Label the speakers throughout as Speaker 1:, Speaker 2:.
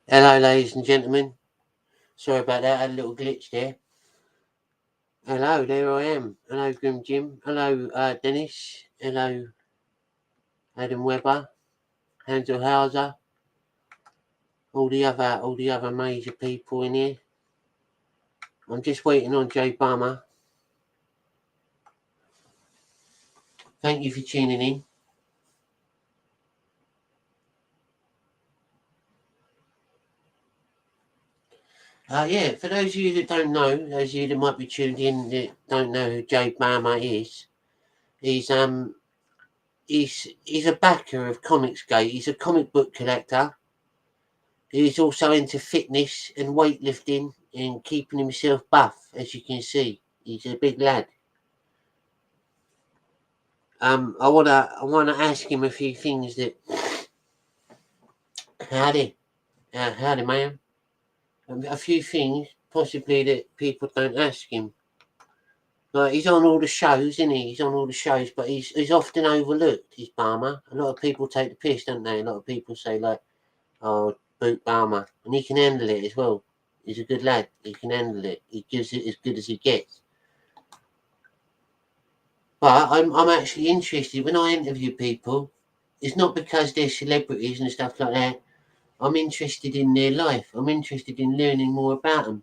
Speaker 1: Hello, ladies and gentlemen. Sorry about that. I had a little glitch there. Hello, there I am. Hello, Grim Jim. Hello, Dennis. Hello, Adam Webber, Hansel Hauser. All the other major people in here. I'm just waiting on Bama. Thank you for tuning in. Yeah, for those of you that don't know, those of you that might be tuned in that don't know who Bama is, he's a backer of Comicsgate. He's a comic book collector. He's also into fitness and weightlifting and keeping himself buff, as you can see. He's a big lad. I wanna ask him a few things that howdy man. A few things possibly that people don't ask him. Like he's on all the shows, isn't he? He's on all the shows, but he's often overlooked. He's Bama. A lot of people take the piss, don't they? A lot of people say like, "Oh, boot Bama," and he can handle it as well. He's a good lad. He can handle it. He gives it as good as he gets. But I'm actually interested when I interview people. It's not because they're celebrities and stuff like that. I'm interested in their life. I'm interested in learning more about them.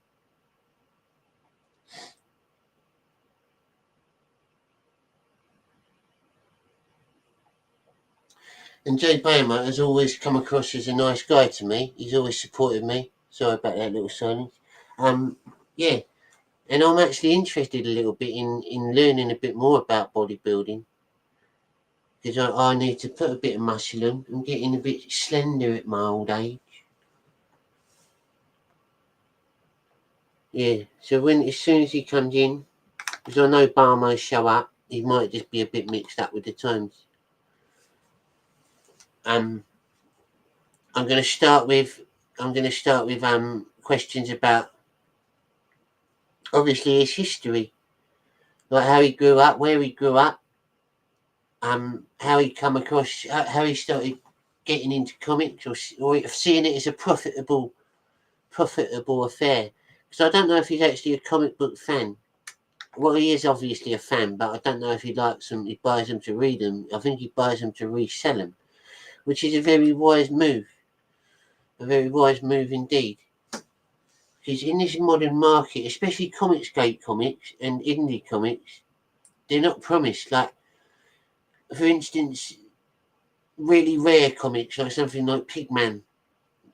Speaker 1: And Bama has always come across as a nice guy to me. He's always supported me. Sorry about that little silence. Yeah, and I'm actually interested a little bit in learning a bit more about bodybuilding because I need to put a bit of muscle on. I'm getting a bit slender at my old age. Yeah, so as soon as he comes in, because I know Bama show up, he might just be a bit mixed up with the times. Um, I'm going to start with questions about obviously his history, like how he grew up, where he grew up, how he come across, how he started getting into comics, or seeing it as a profitable affair. Because I don't know if he's actually a comic book fan. Well, he is obviously a fan, but I don't know if he likes them. He buys them to read them. I think he buys them to resell them, which is a very wise move. A very wise move indeed. Because in this modern market, especially Comicsgate comics and indie comics, they're not promised. Like, for instance, really rare comics like something like Pigman,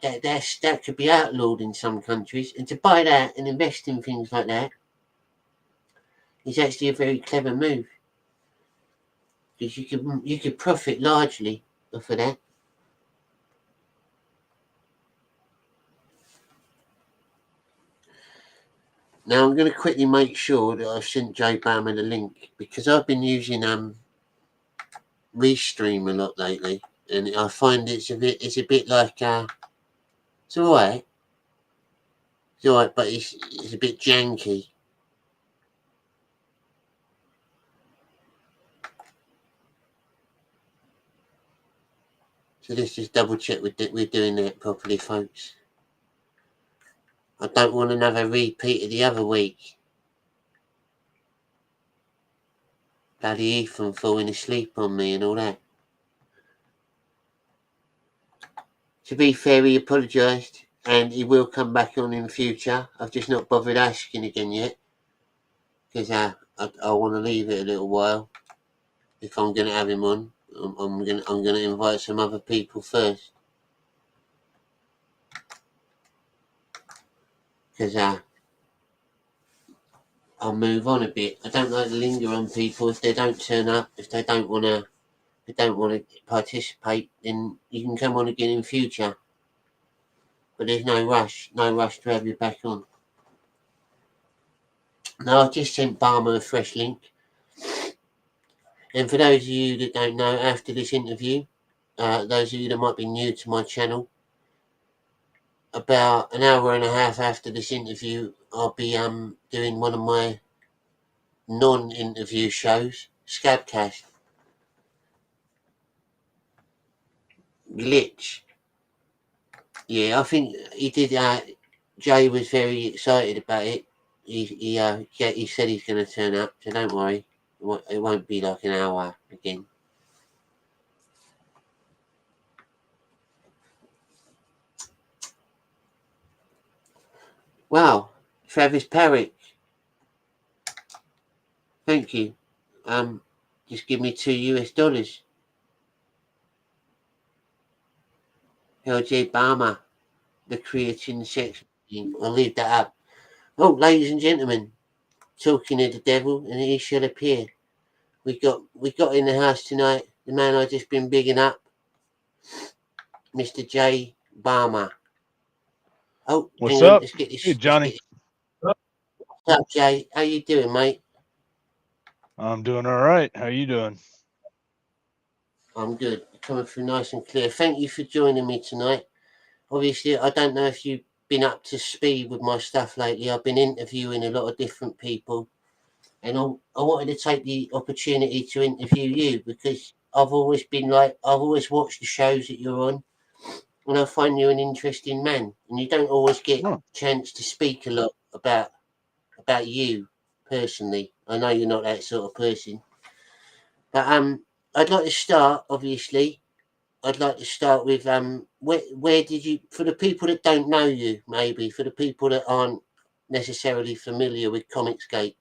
Speaker 1: that could be outlawed in some countries, and to buy that and invest in things like that is actually a very clever move because you could profit largely off of that. Now I'm going to quickly make sure that I've sent Bama the link because I've been using Restream a lot lately, and I find it's a bit like it's alright. It's alright, but it's a bit janky. So let's just double check we're doing that properly, folks. I don't want another repeat of the other week. Bloody Ethan falling asleep on me and all that. To be fair, he apologised and he will come back on in future. I've just not bothered asking again yet because I want to leave it a little while. If I'm going to have him on, I'm going to invite some other people first because I'll move on a bit. I don't like to linger on people if they don't turn up, if they don't want to participate, then you can come on again in future. But there's no rush to have you back on. No, I just sent Bama a fresh link. And for those of you that don't know, after this interview, those of you that might be new to my channel, about an hour and a half after this interview, I'll be doing one of my non-interview shows, Scabcast. Glitch. Yeah, I think he did. Jay was very excited about it. He said he's going to turn up, so don't worry. It won't be like an hour again. Wow, Travis Parrick. Thank you. Just give me $2. LJ Bama, the creatine sex machine. I'll leave that up. Oh, ladies and gentlemen, talking of the devil, and he shall appear. We got in the house tonight the man I just been bigging up, Mr. J Bama. Oh,
Speaker 2: what's up?
Speaker 1: Let's get this.
Speaker 2: Hey, Johnny.
Speaker 1: What's up, Jay? How you doing, mate?
Speaker 2: I'm doing all right. How you doing?
Speaker 1: I'm good. Coming through nice and clear. Thank you for joining me tonight. Obviously, I don't know if you've been up to speed with my stuff lately. I've been interviewing a lot of different people, and I wanted to take the opportunity to interview you because I've always watched the shows that you're on, and I find you an interesting man. And you don't always get a chance to speak a lot about you personally. I know you're not that sort of person, but I'd like to start. Obviously, I'd like to start with where did you, for the people that don't know you, maybe for the people that aren't necessarily familiar with Comicsgate,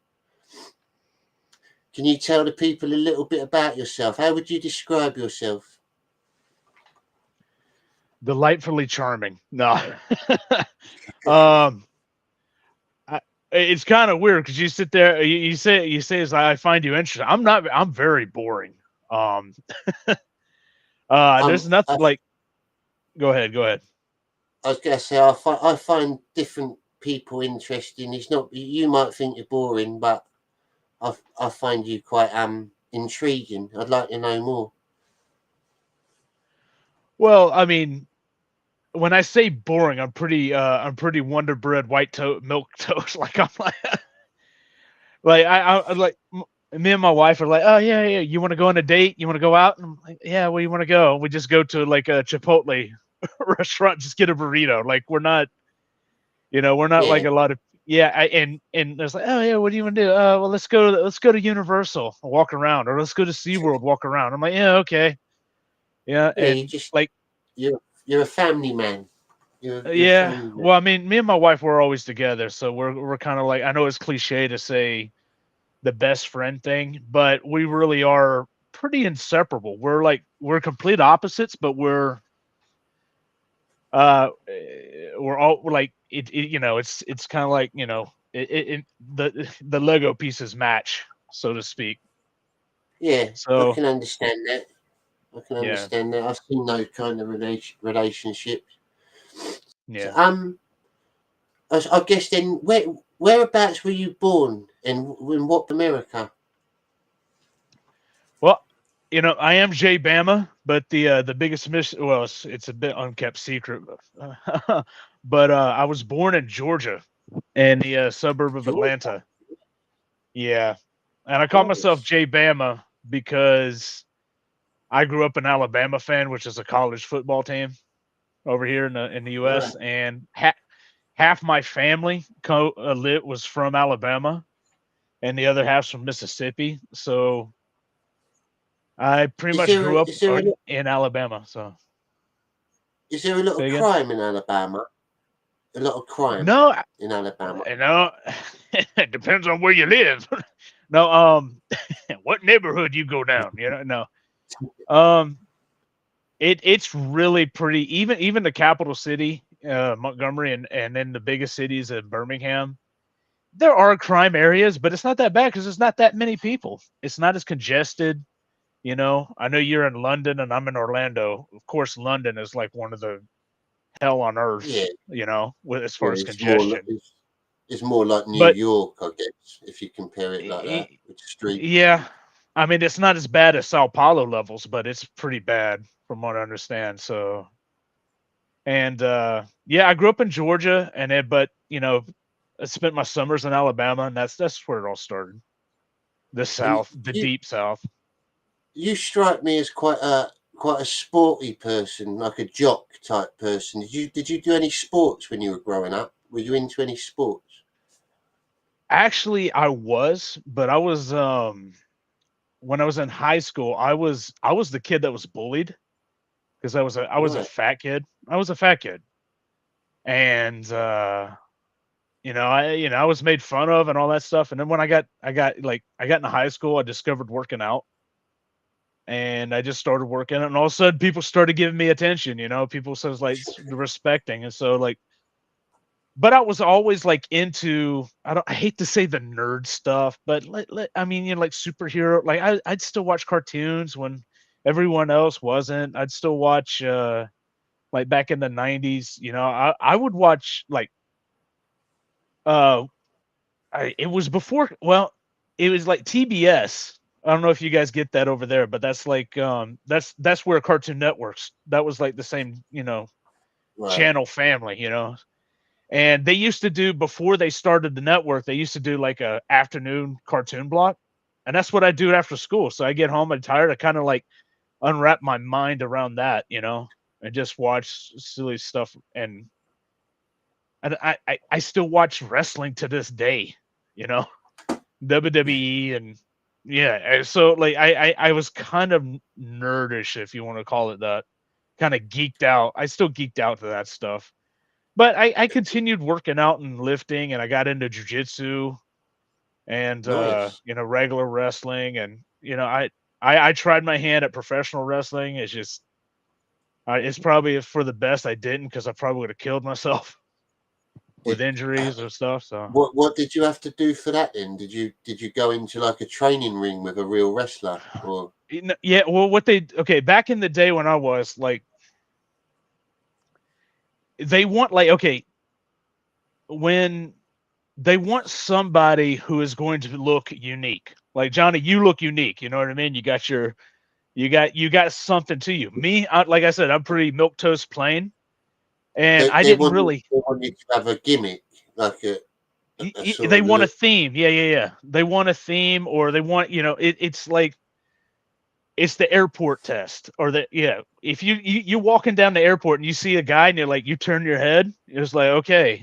Speaker 1: can you tell the people a little bit about yourself? How would you describe yourself?
Speaker 2: Delightfully charming. No. um, it's kind of weird because you sit there, you say I find you interesting. I'm not. I'm very boring. Um, there's nothing like. Go ahead.
Speaker 1: I was going to say I find different people interesting. It's not, you might think you're boring, but I find you quite intriguing. I'd like to know more.
Speaker 2: Well, I mean, when I say boring, I'm pretty Wonder Bread milk toast. Like I'm I like me and my wife are like, oh yeah, you want to go on a date? You want to go out? And I'm like, yeah, where you want to go? We just go to like a Chipotle restaurant, just get a burrito. Like we're not like a lot of and it's like, oh yeah, what do you want to do? Well, let's go to Universal, walk around, or let's go to SeaWorld, walk around. I'm like, yeah, okay,
Speaker 1: Yeah,
Speaker 2: and
Speaker 1: you just
Speaker 2: like
Speaker 1: you're a family man. You're a
Speaker 2: yeah.
Speaker 1: family man.
Speaker 2: Well, I mean, me and my wife were always together, so we're kind of like, I know it's cliche to say the best friend thing, but we really are pretty inseparable. We're complete opposites, but we're all we're like it's kind of like the Lego pieces match, so to speak.
Speaker 1: Yeah, I
Speaker 2: So
Speaker 1: can understand that. I can
Speaker 2: yeah,
Speaker 1: understand that. I've seen those kind of relationships. So,
Speaker 2: yeah.
Speaker 1: I guess then, whereabouts were you born, and in what America?
Speaker 2: Well, I am Jay Bama, but the biggest mission, well, it's a bit unkept secret, but I was born in Georgia, in the suburb of
Speaker 1: Georgia.
Speaker 2: Atlanta. Yeah, and I call myself
Speaker 1: Nice.
Speaker 2: Jay Bama because I grew up an Alabama fan, which is a college football team over here in the
Speaker 1: Right.
Speaker 2: U.S. And half my family was from Alabama, and the other half's from Mississippi. So I pretty
Speaker 1: Is
Speaker 2: much
Speaker 1: there
Speaker 2: grew up
Speaker 1: is there a lot,
Speaker 2: in Alabama. So
Speaker 1: is there a lot of
Speaker 2: say again.
Speaker 1: crime in Alabama? A lot of crime
Speaker 2: No,
Speaker 1: in Alabama.
Speaker 2: it depends on where you live. No, what neighborhood you go down? No. Um, it's really pretty. Even the capital city, Montgomery, and then the biggest cities of Birmingham. There are crime areas, but it's not that bad because there's not that many people. It's not as congested. I know you're in London and I'm in Orlando. Of course, London is like one of the hell on earth.
Speaker 1: Yeah,
Speaker 2: As far
Speaker 1: yeah.
Speaker 2: as congestion.
Speaker 1: It's more like New
Speaker 2: But
Speaker 1: York, I guess, if you compare it like that
Speaker 2: y-
Speaker 1: with streets
Speaker 2: yeah,
Speaker 1: and
Speaker 2: I mean it's not as bad as Sao Paulo levels, but it's pretty bad from what I understand. So, and yeah, I grew up in Georgia, but I spent my summers in Alabama, and that's where it all started. The
Speaker 1: and
Speaker 2: South, the deep South.
Speaker 1: you strike me as quite a sporty person, like a jock type person. Did you do any sports when you were growing up? Were you into any sports?
Speaker 2: Actually, I was, but I was when I was in high school, I was the kid that was bullied because I was a
Speaker 1: Right.
Speaker 2: fat kid. I was a fat kid, and I was made fun of and all that stuff. And then when I got into high school, I discovered working out, and I just started working out, and all of a sudden people started giving me attention. People says like respecting, and so like, but I was always like into I hate to say the nerd stuff, but I mean, like superhero, like I'd still watch cartoons when everyone else wasn't. I'd still watch like back in the 90s, I would watch like uh it was before, well, it was like TBS. I don't know if you guys get that over there, but that's like that's where Cartoon Networks, that was like the same,
Speaker 1: Right.
Speaker 2: channel family, and they used to do, before they started the network, they used to do like a afternoon cartoon block. And that's what I do after school. So I get home, I'm tired, I kind of like unwrap my mind around that, and just watch silly stuff. And I still watch wrestling to this day, you know, WWE, and yeah. And so like I was kind of nerdish, if you want to call it that, kind of geeked out. I still geeked out to that stuff. But I continued working out and lifting, and I got into jujitsu and
Speaker 1: Nice.
Speaker 2: regular wrestling, and I tried my hand at professional wrestling. It's just it's probably for the best I didn't, because I probably would have killed myself with
Speaker 1: Did
Speaker 2: injuries or stuff. So
Speaker 1: what did you have to do for that then? Did you go into like a training ring with a real wrestler or
Speaker 2: yeah, well, okay, back in the day when I was like, they want like, okay, when they want somebody who is going to look unique. Like Johnny, you look unique. You know what I mean? You got something to you. Me, like I said, I'm pretty milk toast plain, and
Speaker 1: they,
Speaker 2: I
Speaker 1: they
Speaker 2: didn't
Speaker 1: want you,
Speaker 2: really.
Speaker 1: they want you to have a gimmick, like a sort
Speaker 2: They
Speaker 1: of
Speaker 2: want a
Speaker 1: look.
Speaker 2: theme. Yeah, yeah, yeah. They want a theme, or they want, it's like it's the airport test, or the yeah. If you're walking down the airport and you see a guy and you're like, you turn your head, it's like, okay,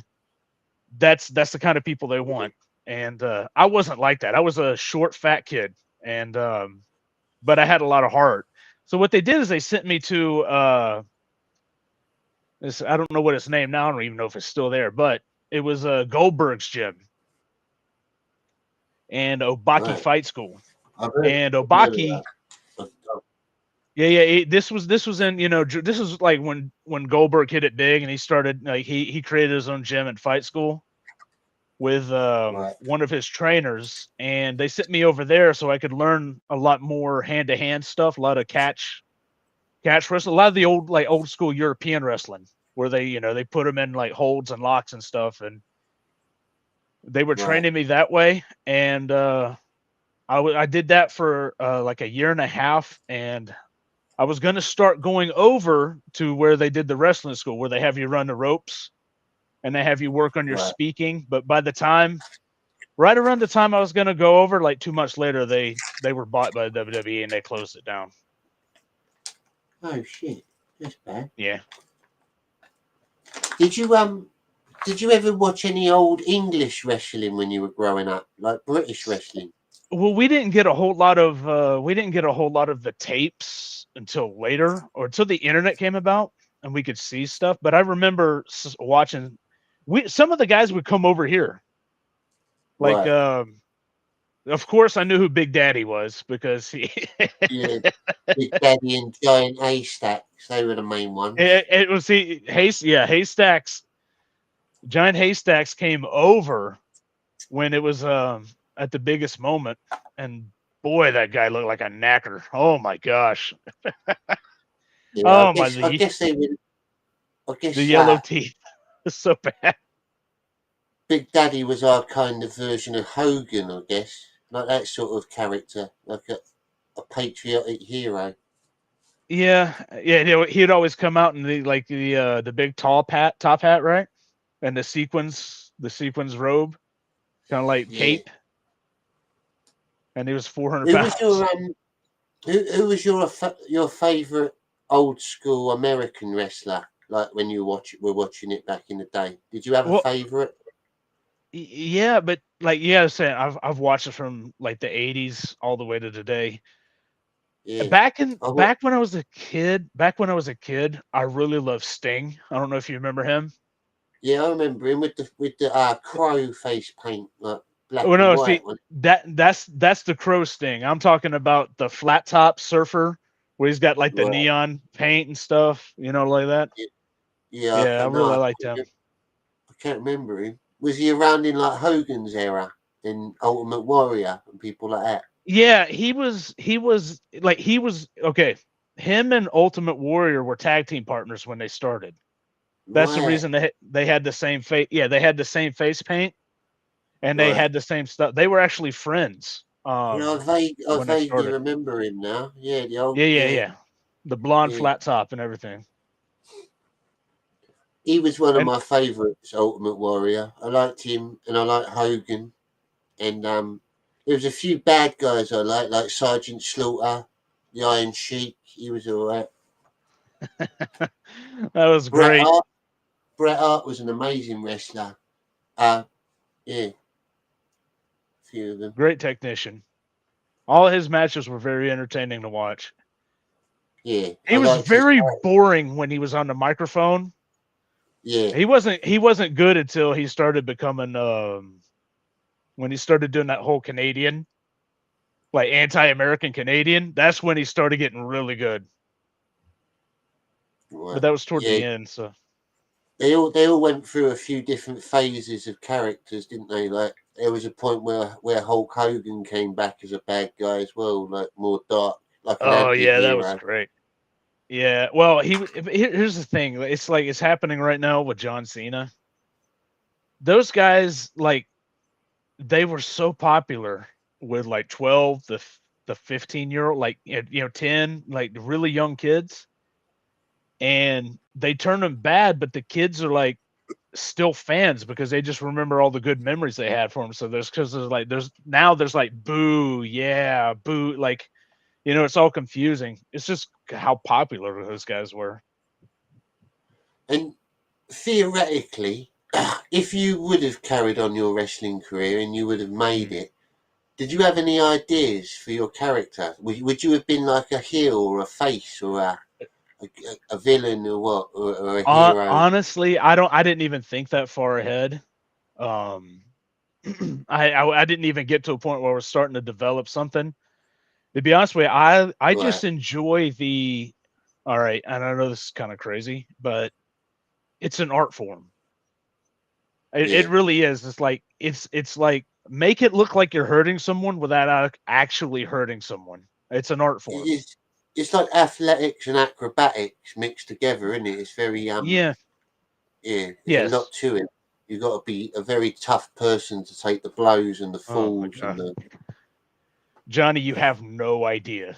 Speaker 2: that's the kind of people they want. And I wasn't like that. I was a short, fat kid, and but I had a lot of heart. So what they did is they sent me to this, I don't know what its name now. I don't even know if it's still there, but it was Goldberg's gym and Obaki
Speaker 1: Right.
Speaker 2: Fight School.
Speaker 1: I've
Speaker 2: And
Speaker 1: heard of
Speaker 2: Obaki,
Speaker 1: that. I've-
Speaker 2: yeah, yeah, this was in, this was like when Goldberg hit it big, and he started like he created his own gym and fight school with
Speaker 1: right.
Speaker 2: one of his trainers, and they sent me over there so I could learn a lot more hand to hand stuff, a lot of catch wrestling, a lot of the old school European wrestling, where they put them in like holds and locks and stuff, and they were
Speaker 1: Right.
Speaker 2: training me that way. And I did that for like a year and a half, and I was going to start going over to where they did the wrestling school, where they have you run the ropes and they have you work on your
Speaker 1: Right.
Speaker 2: speaking. But right around the time I was going to go over, like 2 months later, they were bought by WWE and they closed it down.
Speaker 1: Oh shit, that's bad.
Speaker 2: Yeah.
Speaker 1: Did you ever watch any old English wrestling when you were growing up, like British wrestling?
Speaker 2: Well, we didn't get a whole lot of the tapes until later, or until the internet came about and we could see stuff. But I remember watching. Some of the guys would come over here, like
Speaker 1: Right.
Speaker 2: of course I knew who Big Daddy was because he
Speaker 1: Yeah. Big Daddy and Giant Haystacks, they were the main ones.
Speaker 2: it was Haystacks. Giant Haystacks came over when it was at the biggest moment, and boy, that guy looked like a knacker. Oh my gosh.
Speaker 1: Yeah,
Speaker 2: Oh my,
Speaker 1: I guess they were. I
Speaker 2: the
Speaker 1: guess
Speaker 2: yellow teeth is so bad.
Speaker 1: Big Daddy was our kind of version of Hogan, I guess, like that sort of character, like a patriotic hero.
Speaker 2: Yeah, yeah. He'd always come out in the big top hat, right, and the sequins robe, kind of like
Speaker 1: Yeah.
Speaker 2: cape, and he was 400
Speaker 1: Who was your
Speaker 2: pounds.
Speaker 1: who was your favourite old school American wrestler? Like when you were watching it back in the day, did you have a
Speaker 2: Well,
Speaker 1: favourite?
Speaker 2: yeah, but like yeah, saying I've watched it from like the 80s all the way to today.
Speaker 1: Yeah. I wa-
Speaker 2: Back when I was a kid, I really loved Sting. I don't know if you remember him.
Speaker 1: yeah, I remember him with the crow face paint, like black
Speaker 2: Oh
Speaker 1: and
Speaker 2: no, see
Speaker 1: white one.
Speaker 2: that's the Crow Sting. I'm talking about the flat top surfer where he's got like the
Speaker 1: Right.
Speaker 2: neon paint and stuff, like that.
Speaker 1: Yeah, yeah,
Speaker 2: Yeah, I really liked him.
Speaker 1: I can't remember him. Was he around in like Hogan's era, in Ultimate Warrior and people like that?
Speaker 2: Yeah, he was okay. Him and Ultimate Warrior were tag team partners when they started. That's the
Speaker 1: Right.
Speaker 2: reason they had the same face. Yeah, they had the same face paint and they
Speaker 1: Right.
Speaker 2: had the same stuff. They were actually friends.
Speaker 1: Yeah, I
Speaker 2: When they
Speaker 1: vaguely
Speaker 2: started.
Speaker 1: remember him now. Yeah, the old,
Speaker 2: Yeah, yeah,
Speaker 1: yeah,
Speaker 2: yeah. The blonde
Speaker 1: yeah.
Speaker 2: flat top and everything.
Speaker 1: He was one of
Speaker 2: And
Speaker 1: my favourites, Ultimate Warrior. I liked him, and I liked Hogan, and there was a few bad guys I liked, like Sergeant Slaughter, the Iron Sheik. He was alright.
Speaker 2: that was
Speaker 1: Bret
Speaker 2: great.
Speaker 1: Hart, Bret Hart was an amazing wrestler. Yeah, a few of them.
Speaker 2: Great technician. All his matches were very entertaining to watch.
Speaker 1: Yeah, I
Speaker 2: He was
Speaker 1: liked his
Speaker 2: very
Speaker 1: character.
Speaker 2: boring when he was on the microphone.
Speaker 1: Yeah,
Speaker 2: He wasn't good until he started becoming when he started doing that whole Canadian, like anti-American Canadian. That's when he started getting really good. But
Speaker 1: right.
Speaker 2: that was toward
Speaker 1: Yeah,
Speaker 2: the end, so
Speaker 1: they all went through a few different phases of characters, didn't they? Like there was a point where Hulk Hogan came back as a bad guy as well, like more dark, like an
Speaker 2: oh yeah, that was
Speaker 1: anti-hero.
Speaker 2: great. Yeah, well, here's the thing. It's like it's happening right now with John Cena. Those guys like they were so popular with like 12 the 15-year-old like 10 like really young kids, and they turn them bad, but the kids are like still fans because they just remember all the good memories they had for them. So there's like boo, yeah, boo, like it's all confusing. It's just how popular those guys were.
Speaker 1: And theoretically, if you would have carried on your wrestling career and you would have made
Speaker 2: Mm.
Speaker 1: it, did you have any ideas for your character? Would you have been like a heel or a face or a, a villain or what, or a hero?
Speaker 2: Honestly, I didn't even think that far ahead. Um, I didn't even get to a point where I was starting to develop something. To be honest with you, I
Speaker 1: Right.
Speaker 2: just enjoy the. All right, and I know this is kind of crazy, but it's an art form. It
Speaker 1: Yeah.
Speaker 2: really is. It's like make it look like you're hurting someone without actually hurting someone. It's an art form.
Speaker 1: It's it's like athletics and acrobatics mixed together, isn't it? It's very
Speaker 2: Yeah.
Speaker 1: yeah. There's a
Speaker 2: Yes.
Speaker 1: lot to it. You've got to be a very tough person to take the blows and the
Speaker 2: Oh my
Speaker 1: falls and
Speaker 2: god,
Speaker 1: the
Speaker 2: Johnny, you have no idea.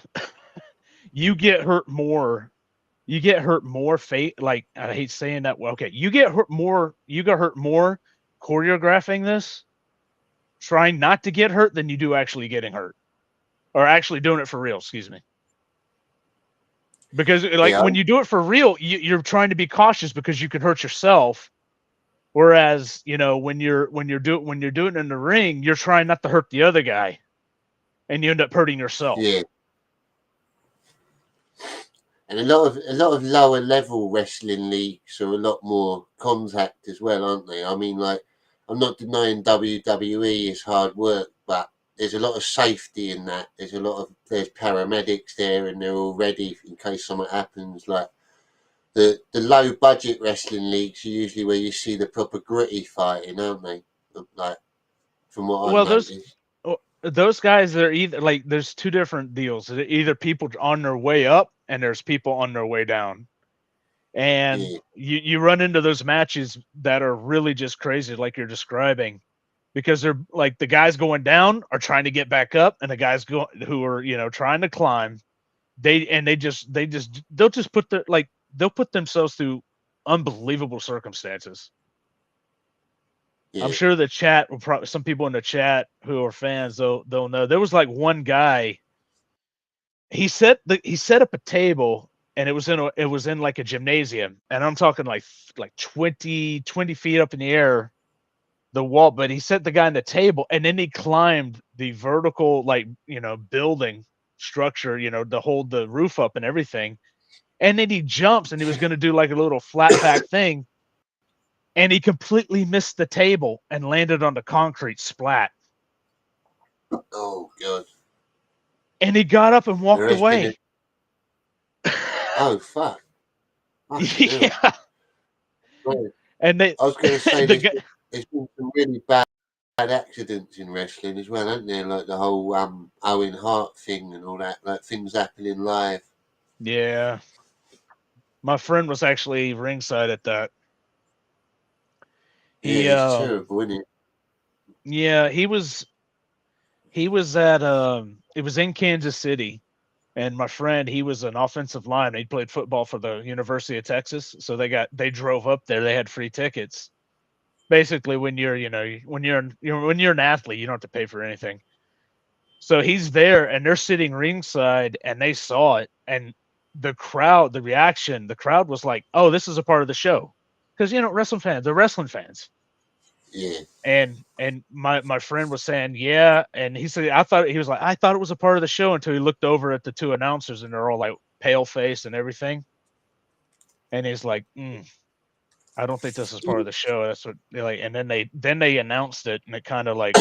Speaker 2: You get hurt more. You get hurt more. Like I hate saying that. Well, okay, you get hurt more. You get hurt more choreographing this, trying not to get hurt, than you do actually getting hurt or actually doing it for real. Excuse me. Because like
Speaker 1: Yeah,
Speaker 2: when you do it for real, you're trying to be cautious because you could hurt yourself. Whereas, when you're doing it in the ring, you're trying not to hurt the other guy, and you end up hurting yourself.
Speaker 1: yeah. And a lot of lower level wrestling leagues are a lot more contact as well, aren't they? I mean, like, I'm not denying WWE is hard work, but there's a lot of safety in that. There's paramedics there, and they're all ready in case something happens. Like the low budget wrestling leagues are usually where you see the proper gritty fighting, aren't they? Like from what I've
Speaker 2: Well,
Speaker 1: noticed.
Speaker 2: those guys are either like there's two different deals. Either people on their way up and there's people on their way down. And
Speaker 1: Yeah,
Speaker 2: you run into those matches that are really just crazy, like you're describing, because they're like the guys going down are trying to get back up, and the guys who are trying to climb, they'll just put they'll put themselves through unbelievable circumstances. I'm
Speaker 1: yeah,
Speaker 2: sure the chat will probably some people in the chat who are fans they'll know there was like one guy. He set up a table, and it was in like a gymnasium, and I'm talking like 20 feet up in the air, the wall. But he set the guy on the table, and then he climbed the vertical building structure to hold the roof up and everything. And then he jumps, and he was going to do like a little flat back thing, and he completely missed the table and landed on the concrete splat.
Speaker 1: oh god,
Speaker 2: And he got up and
Speaker 1: there
Speaker 2: walked
Speaker 1: has been a,
Speaker 2: away.
Speaker 1: oh fuck, fucking hell.
Speaker 2: Yeah.
Speaker 1: Well,
Speaker 2: And they
Speaker 1: I was going to say
Speaker 2: the guy,
Speaker 1: there's been some really bad accidents in wrestling as well, hasn't there? Like the whole Owen Hart thing and all that, like things happening live.
Speaker 2: yeah, my friend was actually ringside at that.
Speaker 1: Yeah,
Speaker 2: He
Speaker 1: it's terrible, isn't it?
Speaker 2: yeah, he was at it was in Kansas City, and my friend, he was an offensive lineman. He played football for the University of Texas, so they drove up there. They had free tickets. Basically, when when you're an athlete, you don't have to pay for anything. So he's there, and they're sitting ringside, and they saw it, and the crowd was like, "Oh, this is a part of the show," because wrestling fans, they're wrestling fans.
Speaker 1: Yeah,
Speaker 2: And my friend was saying, "Yeah," and he said, I thought it was a part of the show until he looked over at the two announcers, and they're all like pale faced and everything, and he's like, "I don't think this is part of the show." That's what they like, and then they announced it, and it kind of like,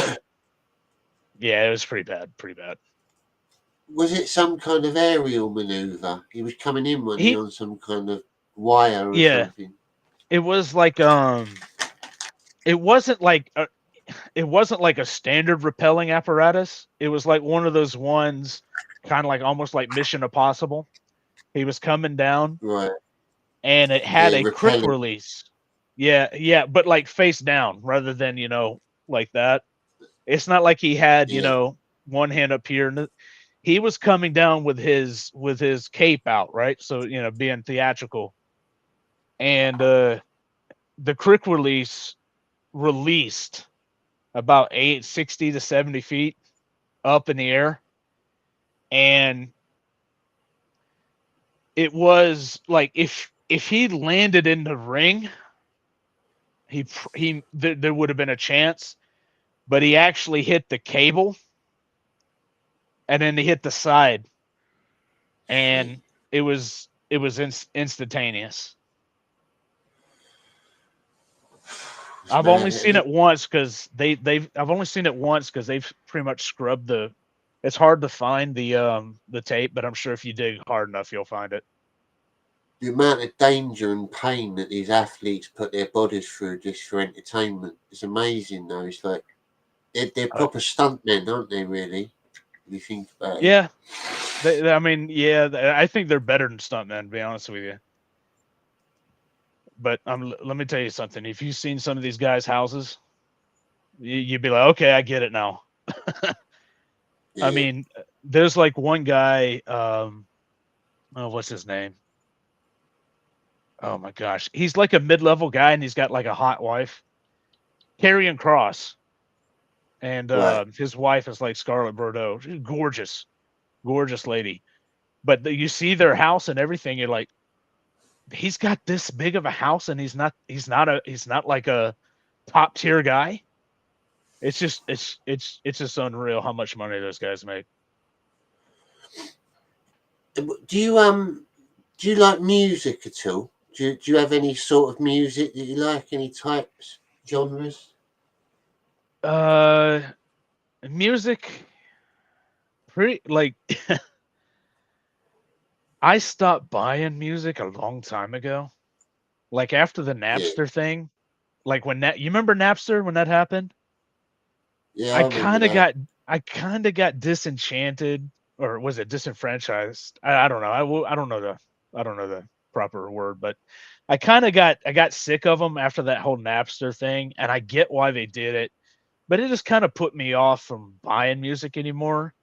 Speaker 2: yeah, it was pretty bad.
Speaker 1: was it some kind of aerial maneuver? He was coming in, wasn't he,
Speaker 2: He
Speaker 1: on some kind of wire or
Speaker 2: Yeah,
Speaker 1: something?
Speaker 2: it was like it wasn't like it wasn't like a standard repelling apparatus. It was like one of those ones, kind of like almost like Mission Impossible. He was coming down,
Speaker 1: Right.
Speaker 2: and it had
Speaker 1: Yeah,
Speaker 2: a quick
Speaker 1: repelling.
Speaker 2: release. Yeah, yeah, but like face down rather than like that. It's not like he had
Speaker 1: Yeah,
Speaker 2: one hand up here. He was coming down with his cape out, right? So being theatrical, and the quick released about 60 to 70 feet up in the air, and it was like if he landed in the ring, there would have been a chance, but he actually hit the cable, and then he hit the side,
Speaker 1: shit.
Speaker 2: and it was instantaneous.
Speaker 1: It's
Speaker 2: I've
Speaker 1: mad,
Speaker 2: only
Speaker 1: isn't
Speaker 2: seen it
Speaker 1: it?
Speaker 2: once because I've only seen it once because they've pretty much scrubbed the. It's hard to find the tape, but I'm sure if you dig hard enough, you'll find it.
Speaker 1: The amount of danger and pain that these athletes put their bodies through just for entertainment is amazing, though. It's like they're
Speaker 2: Uh,
Speaker 1: proper stuntmen, aren't they, really? If you think about it.
Speaker 2: yeah, I mean, yeah, I think they're better than stuntmen, to be honest with you. But let me tell you something. If you've seen some of these guys' houses, you'd be like, okay, I get it now. I
Speaker 1: Yeah,
Speaker 2: mean, there's like one guy. Oh, what's his name? Oh my gosh, he's like a mid-level guy, and he's got like a hot wife, Karrion Cross, and
Speaker 1: right.
Speaker 2: his wife is like Scarlett Bordeaux. She's gorgeous, gorgeous lady. But you see their house and everything, you're like, he's got this big of a house, and he's not like a top tier guy. It's just it's just unreal how much money those guys make.
Speaker 1: Do you like music at all? Do you have any sort of music that you like? Any types, genres?
Speaker 2: Uh, music, pretty like I stopped buying music a long time ago. Like after the
Speaker 1: Yeah,
Speaker 2: Napster thing, like when that you remember Napster when that happened?
Speaker 1: yeah, I
Speaker 2: I
Speaker 1: remember
Speaker 2: kind of
Speaker 1: that.
Speaker 2: got I kind of got disenchanted, or was it disenfranchised? I don't know. I don't know the proper word, but I got sick of them after that whole Napster thing, and I get why they did it, but it just kind of put me off from buying music anymore.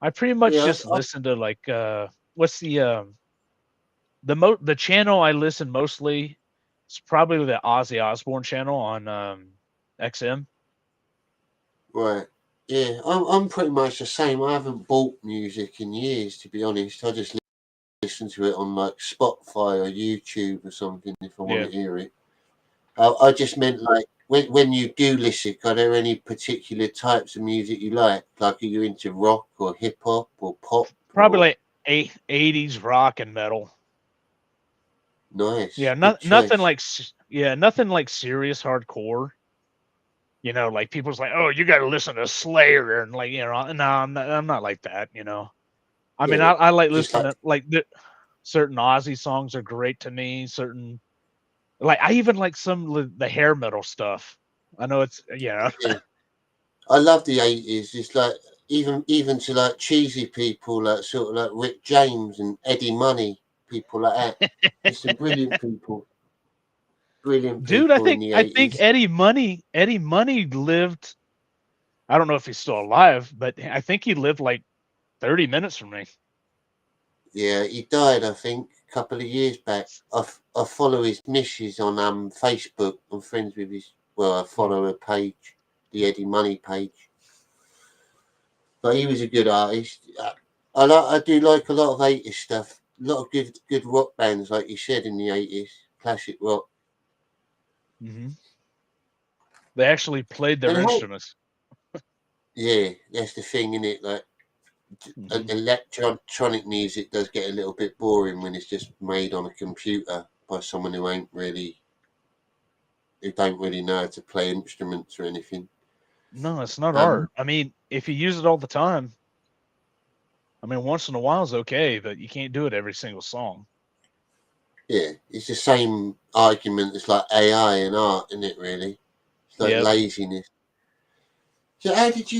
Speaker 2: I pretty much
Speaker 1: Yeah,
Speaker 2: just listen to like what's the channel I listen mostly. It's probably the Ozzy Osbourne channel on XM.
Speaker 1: right. Yeah, I'm pretty much the same. I haven't bought music in years, to be honest. I just listen to it on like Spotify or YouTube or something if I want
Speaker 2: Yeah.
Speaker 1: to hear it. I just meant like when you do listen, are there any particular types of music you like? Like, are you into rock or hip hop or pop
Speaker 2: Probably
Speaker 1: or
Speaker 2: like 80s rock and metal.
Speaker 1: nice,
Speaker 2: Yeah,
Speaker 1: good
Speaker 2: nothing
Speaker 1: choice.
Speaker 2: like nothing like serious hardcore. You know, like people's like, "Oh, you got to listen to Slayer," and like, no, I'm not like that. You know, I mean,
Speaker 1: Yeah,
Speaker 2: I like
Speaker 1: just
Speaker 2: listening
Speaker 1: like
Speaker 2: to like certain Ozzy songs are great to me. Certain like I even like some of the hair metal stuff. I know it's
Speaker 1: yeah. I love the 80s. It's like even to like cheesy people like sort of like Rick James and Eddie Money, people like that. There's some brilliant
Speaker 2: dude.
Speaker 1: people in the
Speaker 2: I think
Speaker 1: 80s.
Speaker 2: Eddie Money lived. I don't know if he's still alive, but I think he lived like 30 minutes from me.
Speaker 1: Yeah, he died, I think, a couple of years back. I follow his missus on Facebook. I'm friends with his. Well, I
Speaker 2: Hmm.
Speaker 1: follow her page, the Eddie Money page. But he was a good artist. I do like a lot of 80s stuff. A lot of good rock bands, like you said, in the 80s, classic rock.
Speaker 2: Hmm. They actually played
Speaker 1: And
Speaker 2: their
Speaker 1: how?
Speaker 2: instruments.
Speaker 1: Yeah, that's the thing, in it. Like
Speaker 2: Hmm.
Speaker 1: electronic music does get a little bit boring when it's just made on a computer by someone who don't really know how to play instruments or anything.
Speaker 2: No, it's not
Speaker 1: Um,
Speaker 2: art. I mean, if you use it all the time, I mean, once in a while is okay, but you can't do it every single song.
Speaker 1: yeah, it's the same argument as like AI and art, isn't it? Really, it's like
Speaker 2: Yep.
Speaker 1: laziness. So how did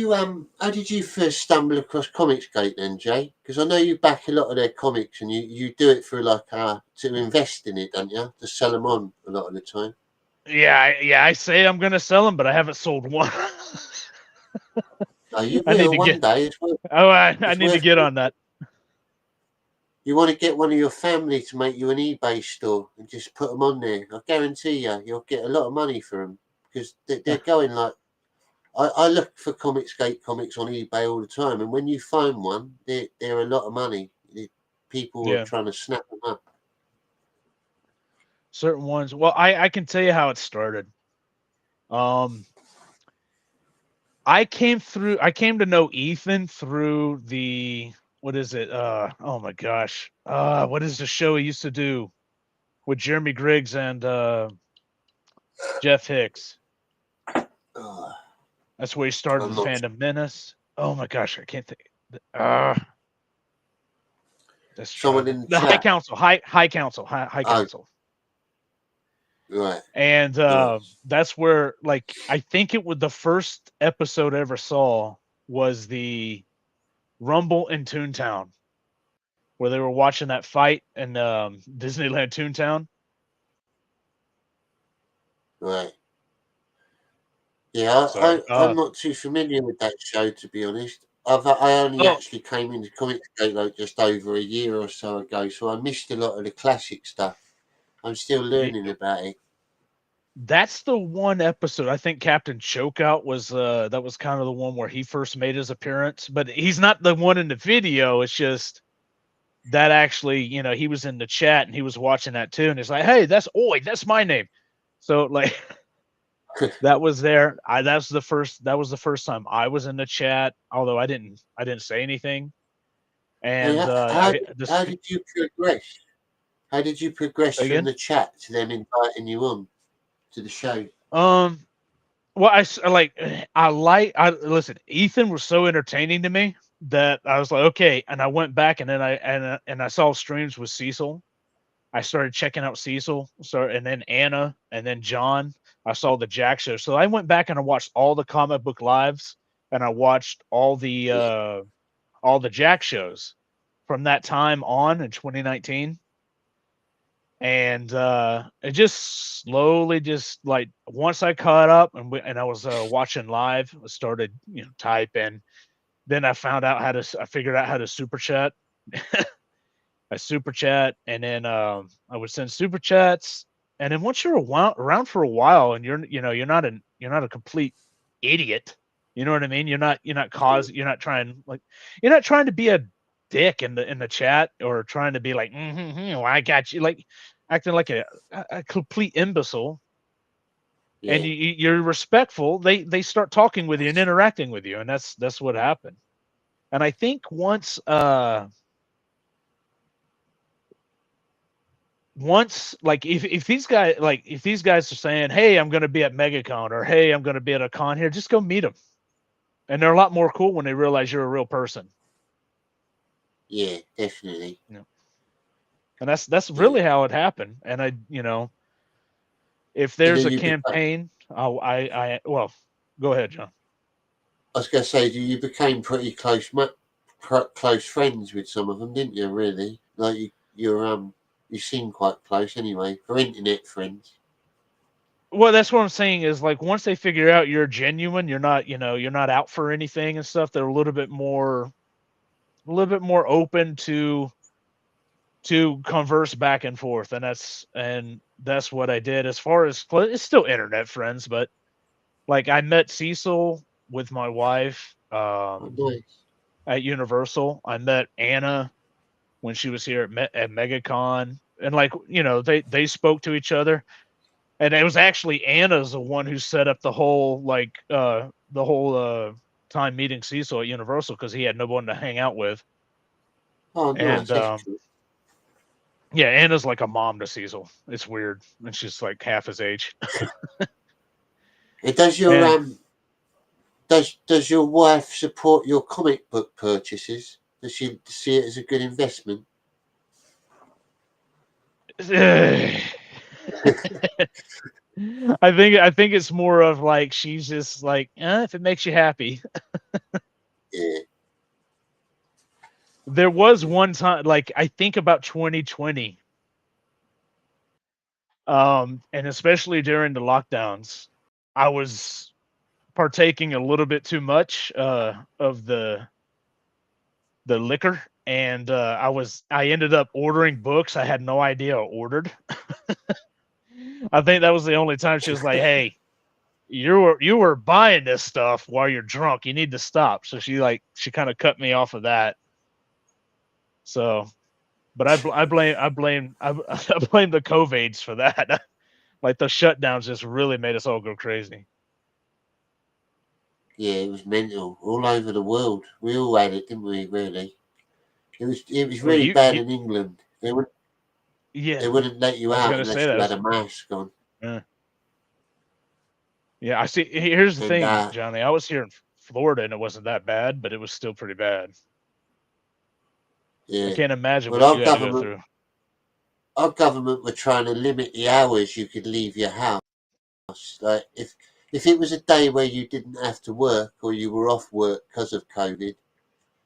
Speaker 1: you first stumble across Comicsgate then, Jay? Because I know you back a lot of their comics and you do it for like to invest in it, don't you? To sell them on a lot of the time.
Speaker 2: Yeah, I say I'm gonna sell them, but I haven't sold one.
Speaker 1: No, you
Speaker 2: I need
Speaker 1: will
Speaker 2: to
Speaker 1: one
Speaker 2: get.
Speaker 1: day.
Speaker 2: Oh, I
Speaker 1: It's
Speaker 2: need to
Speaker 1: worth
Speaker 2: get
Speaker 1: it.
Speaker 2: on that.
Speaker 1: You want to get one of your family to make you an eBay store and just put them on there. I guarantee you'll get a lot of money for them because they're going like. I look for Comicsgate comics on eBay all the time, and when you find one, they're a lot of money. People are
Speaker 2: Yeah,
Speaker 1: trying to snap them up.
Speaker 2: certain ones. Well, I can tell you how it started. Um, I came to know Ethan through the what is it? Oh my gosh. What is the show he used to do with Jeremy Griggs and Jeff Hicks?
Speaker 1: Oh,
Speaker 2: That's where he started
Speaker 1: I'm
Speaker 2: the
Speaker 1: not.
Speaker 2: Phantom Menace. Oh my gosh, I can't think. Uh, that's
Speaker 1: Someone
Speaker 2: driving
Speaker 1: in the
Speaker 2: the High
Speaker 1: chat.
Speaker 2: Council, High
Speaker 1: Oh,
Speaker 2: Council,
Speaker 1: right,
Speaker 2: and
Speaker 1: nice.
Speaker 2: that's where like I think it was the first episode I ever saw was the Rumble in Toontown where they were watching that fight in Disneyland Toontown.
Speaker 1: Right. Yeah,
Speaker 2: So,
Speaker 1: I'm not too familiar with that show, to be honest. I only
Speaker 2: oh,
Speaker 1: actually came into Comicsgate like just over a year or so ago, so I missed a lot of the classic stuff. I'm still
Speaker 2: the
Speaker 1: learning about it.
Speaker 2: that's the one episode I think Captain Chokeout was. That was kind of the one where he first made his appearance, but he's not the one in the video. It's just that actually, he was in the chat and he was watching that too, and he's like, "Hey, that's Oi, that's my name." So like that was there. That was the first time I was in the chat, although I didn't say anything.
Speaker 1: And
Speaker 2: And
Speaker 1: how did you progress? How did you progress from
Speaker 2: again.
Speaker 1: the chat to them inviting you on to the show?
Speaker 2: Um well, I listen, Ethan was so entertaining to me that I was like, okay, and I went back and then I saw streams with Cecil. I started checking out Cecil, and then Anna, and then John. I saw the Jack show, so I went back and I watched all the comic book lives, and I watched
Speaker 1: Yeah,
Speaker 2: all the Jack shows from that time on in 2019. And it just slowly, just like once I caught up and I was watching live, I started typing. Then I figured out how to super chat. I super chat, and then I would send super chats. And then once you're around for a while, and you're not a complete idiot. You know what I mean? You're not trying to be a dick in the chat, or trying to be like, well, I got you, like acting like a complete imbecile. And
Speaker 1: yeah,
Speaker 2: you're respectful. They start talking with you and interacting with you, and that's what happened. And I think once, like, if these guys are saying, "Hey, I'm going to be at MegaCon," or "Hey, I'm going to be at a con here," just go meet them. And they're a lot more cool when they realize you're a real person.
Speaker 1: yeah, definitely.
Speaker 2: And that's
Speaker 1: Yeah.
Speaker 2: really how it happened. And if
Speaker 1: So do
Speaker 2: there's a
Speaker 1: you become,
Speaker 2: campaign, well, go ahead, John.
Speaker 1: I was going to say, you became pretty close friends with some of them, didn't you? Really, like you seem quite close anyway for internet friends.
Speaker 2: Well, that's what I'm saying is, like, once they figure out you're genuine, you're not out for anything and stuff, they're a little bit more open to converse back and forth. And that's what I did. As far as it's still internet friends, but like, I met Cecil with my wife
Speaker 1: Oh, nice.
Speaker 2: at Universal. I met Anna when she was here at MegaCon, and like, they spoke to each other. And it was actually Anna's the one who set up the whole time meeting Cecil at Universal, because he had no one to hang out with.
Speaker 1: Oh,
Speaker 2: And
Speaker 1: nice. That's cool.
Speaker 2: yeah, Anna's like a mom to Cecil. It's weird, and she's like half his age.
Speaker 1: And does your
Speaker 2: And
Speaker 1: does your wife support your comic book purchases? Does she see it as a good investment?
Speaker 2: I think it's more of like, she's just like, if it makes you happy.
Speaker 1: Yeah,
Speaker 2: There was one time, like, I think about 2020, and especially during the lockdowns, I was partaking a little bit too much of the liquor, and I ended up ordering books I had no idea I ordered. I think that was the only time she was like, "Hey, you were buying this stuff while you're drunk. You need to stop." So she kind of cut me off of that. So, but I blame the COVIDs for that. Like, the shutdowns just really made us all go crazy.
Speaker 1: yeah, it was mental all over the world. We all had it, didn't we? Really, it was
Speaker 2: Well,
Speaker 1: really
Speaker 2: you
Speaker 1: bad
Speaker 2: you
Speaker 1: in England.
Speaker 2: yeah,
Speaker 1: They wouldn't let you
Speaker 2: I was
Speaker 1: out
Speaker 2: gonna say
Speaker 1: unless
Speaker 2: that.
Speaker 1: you had a mask on.
Speaker 2: Uh, yeah, I see. Here's the
Speaker 1: And
Speaker 2: thing, Johnny. I was here in Florida, and it wasn't that bad, but it was still pretty bad. I
Speaker 1: yeah,
Speaker 2: can't imagine
Speaker 1: well,
Speaker 2: what you had to go through.
Speaker 1: our government were trying to limit the hours you could leave your house. Like if it was a day where you didn't have to work or you were off work because of COVID,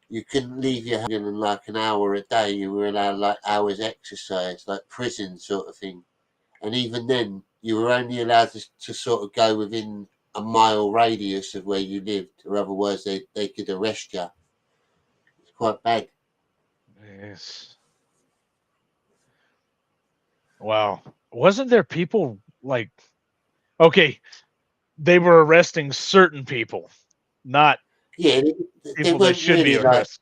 Speaker 1: you couldn't leave your house in like an hour a day. You were allowed like hours exercise, like prison sort of thing. And even then, you were only allowed to sort of go within a mile radius of where you lived, or otherwise they could arrest you. It's quite bad.
Speaker 2: Yes. Wow. Wasn't there people like, okay, they were arresting certain people, not
Speaker 1: Yeah, they
Speaker 2: people that
Speaker 1: weren't
Speaker 2: should be
Speaker 1: really like
Speaker 2: arrested.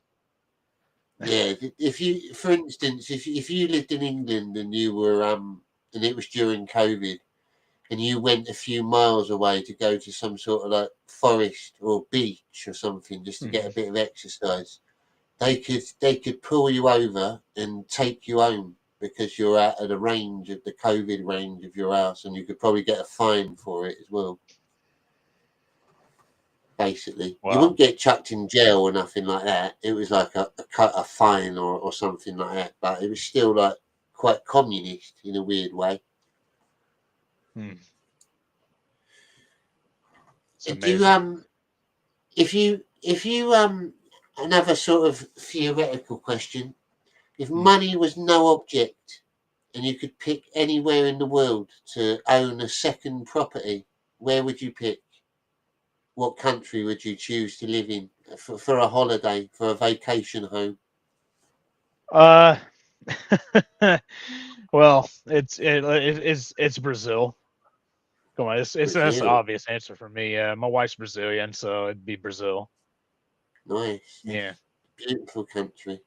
Speaker 1: Yeah, if you, for instance, if you lived in England and you were and it was during COVID, and you went a few miles away to go to some sort of like forest or beach or something just to get a
Speaker 2: Mhm.
Speaker 1: bit of exercise, they could pull you over and take you home because you're out of the range of the COVID range of your house, and you could probably get a fine for it as well. Basically, you
Speaker 2: Wow.
Speaker 1: wouldn't get chucked in jail or nothing like that. It was like a fine or something like that, but it was still like quite communist in a weird way.
Speaker 2: Hmm. It's
Speaker 1: And do you
Speaker 2: amazing.
Speaker 1: if you another sort of theoretical question, if
Speaker 2: Hmm.
Speaker 1: money was no object and you could pick anywhere in the world to own a second property, where would you pick? What country would you choose to live in for a holiday, for a vacation home?
Speaker 2: Uh, well, it's Brazil. Come on, it's that's the
Speaker 1: Brazil.
Speaker 2: obvious answer for me. My wife's Brazilian, so it'd be Brazil.
Speaker 1: Nice.
Speaker 2: Yeah.
Speaker 1: That's a beautiful country.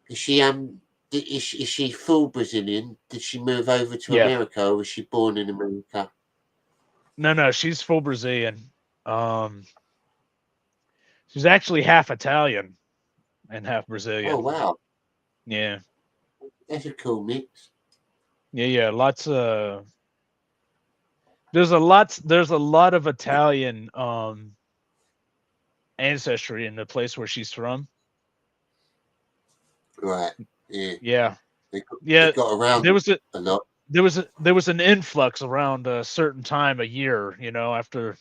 Speaker 1: Is she is she full Brazilian? Did she move over to
Speaker 2: Yeah.
Speaker 1: America, or was she born in America?
Speaker 2: No, no, she's full Brazilian. Um, she's actually half Italian and half
Speaker 1: Oh
Speaker 2: Brazilian.
Speaker 1: wow,
Speaker 2: Yeah.
Speaker 1: that's a cool mix.
Speaker 2: Yeah, yeah. Lots of there's a lot of Italian ancestry in the place where she's from.
Speaker 1: Right. Yeah.
Speaker 2: Yeah.
Speaker 1: They
Speaker 2: Yeah.
Speaker 1: got around
Speaker 2: There was a
Speaker 1: a lot.
Speaker 2: there was an influx around a certain time a year, after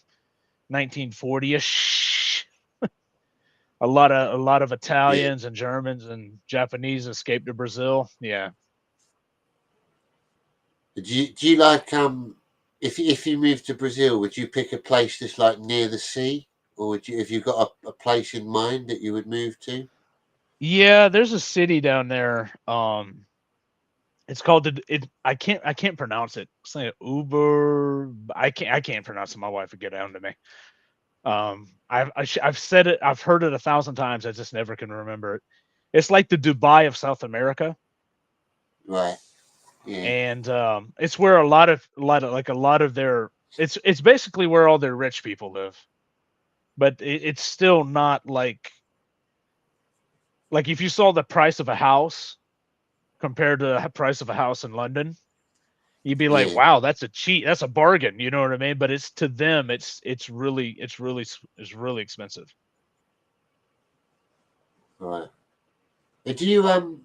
Speaker 2: 1940ish. A lot of
Speaker 1: Yeah.
Speaker 2: Italians and Germans and Japanese escaped to Brazil. Yeah.
Speaker 1: Do you like if you moved to Brazil, would you pick a place that's like near the sea, or would you, have you got a place in mind that you would move to?
Speaker 2: Yeah, there's a city down there. It's called I can't pronounce it. It's like Uber. I can't pronounce it. My wife would get down to me. I've said it. I've heard it 1,000 times. I just never can remember it. It's like the Dubai of South America,
Speaker 1: Right. Yeah.
Speaker 2: and it's where a lot of their it's basically where all their rich people live. But it's still not like if you saw the price of a house compared to the price of a house in London, you'd be like,
Speaker 1: Yeah.
Speaker 2: "Wow, that's a bargain." You know what I mean? But it's to them, it's really expensive.
Speaker 1: Right. Do you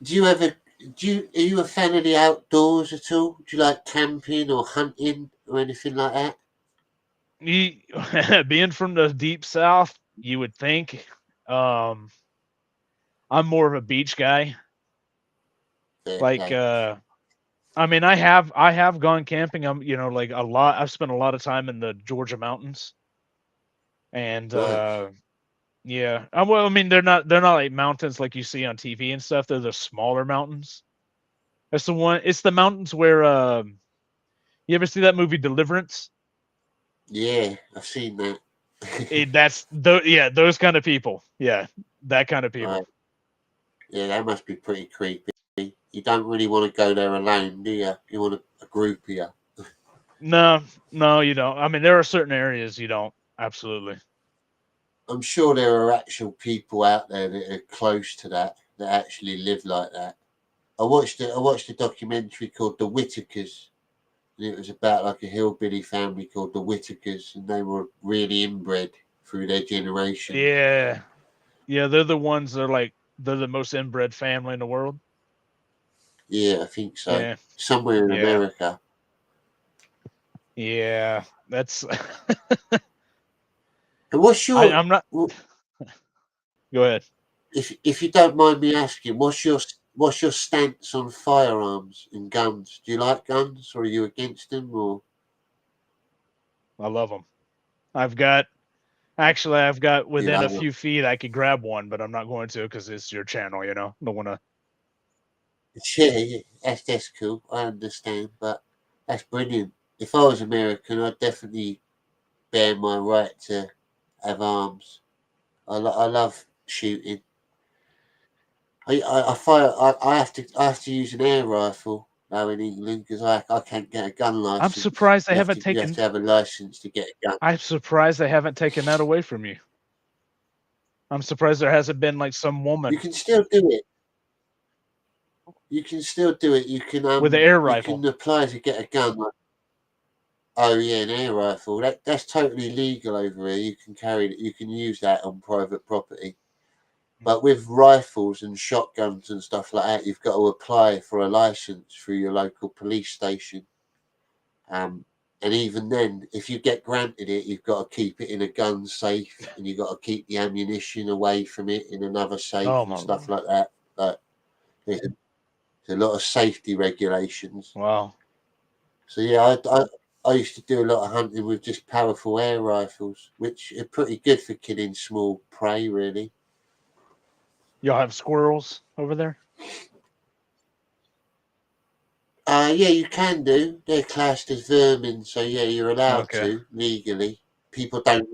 Speaker 1: do you ever are you a fan of the outdoors at all? Do you like camping or hunting or anything like that?
Speaker 2: You, being from the deep south, you would think. Um, I'm more of a beach guy.
Speaker 1: Fair
Speaker 2: Like,
Speaker 1: play.
Speaker 2: I mean, I have gone camping. Like a lot. I've spent a lot of time in the Georgia mountains, and
Speaker 1: Nice.
Speaker 2: yeah. Well, I mean, they're not like mountains like you see on TV and stuff. They're the smaller mountains. That's the one. It's the mountains where you ever see that movie Deliverance?
Speaker 1: Yeah, I've seen that.
Speaker 2: Yeah, those kind of people. Yeah, that kind of
Speaker 1: Right.
Speaker 2: people.
Speaker 1: Yeah, that must be pretty creepy. You don't really want to go there alone, do you? You want a group of you.
Speaker 2: No, no, you don't. I mean, there are certain areas you don't. Absolutely.
Speaker 1: I'm sure there are actual people out there that are close to that actually live like that. I watched a documentary called The Whitakers, and it was about like a hillbilly family called the Whitakers, and they were really inbred through their generations.
Speaker 2: Yeah, yeah. They're the ones that are like they're the most inbred family in the world.
Speaker 1: Yeah, I think so.
Speaker 2: Yeah,
Speaker 1: Somewhere in
Speaker 2: yeah,
Speaker 1: America.
Speaker 2: yeah. That's.
Speaker 1: And what's your
Speaker 2: I'm not. Go ahead.
Speaker 1: if you don't mind me asking, what's your stance on firearms and guns? Do you like guns, or are you against them, or
Speaker 2: I love them. I've got I've got
Speaker 1: you
Speaker 2: within a
Speaker 1: love them?
Speaker 2: few feet. I could grab one, but I'm not going to because it's your channel. Don't want to.
Speaker 1: Yeah, yeah, that's cool. I understand, but that's brilliant. If I was American, I'd definitely bear my right to have arms. I love shooting. I fire. I have to use an air rifle now in England because I can't get a gun
Speaker 2: I'm
Speaker 1: license.
Speaker 2: surprised they haven't
Speaker 1: You have
Speaker 2: taken.
Speaker 1: to have a license to get a gun.
Speaker 2: I'm surprised they haven't taken that away from you. I'm surprised there hasn't been like some
Speaker 1: You
Speaker 2: woman
Speaker 1: can still do it. You can still do it.
Speaker 2: with an air
Speaker 1: You
Speaker 2: rifle.
Speaker 1: can apply to get a gun. Oh yeah, an air rifle. That's totally legal over here. You can carry. You can use that on private property. But with rifles and shotguns and stuff like that, you've got to apply for a license through your local police station. And even then, if you get granted it, you've got to keep it in a gun safe, and you've got to keep the ammunition away from it in another safe
Speaker 2: Oh
Speaker 1: and
Speaker 2: my
Speaker 1: stuff
Speaker 2: lord!
Speaker 1: like that. But there's a lot of safety regulations.
Speaker 2: Wow,
Speaker 1: So yeah, I used to do a lot of hunting with just powerful air rifles, which are pretty good for killing small prey, really.
Speaker 2: y'all have squirrels over there?
Speaker 1: Yeah, you can do. They're classed as vermin, so yeah, you're allowed
Speaker 2: Okay,
Speaker 1: to legally. People don't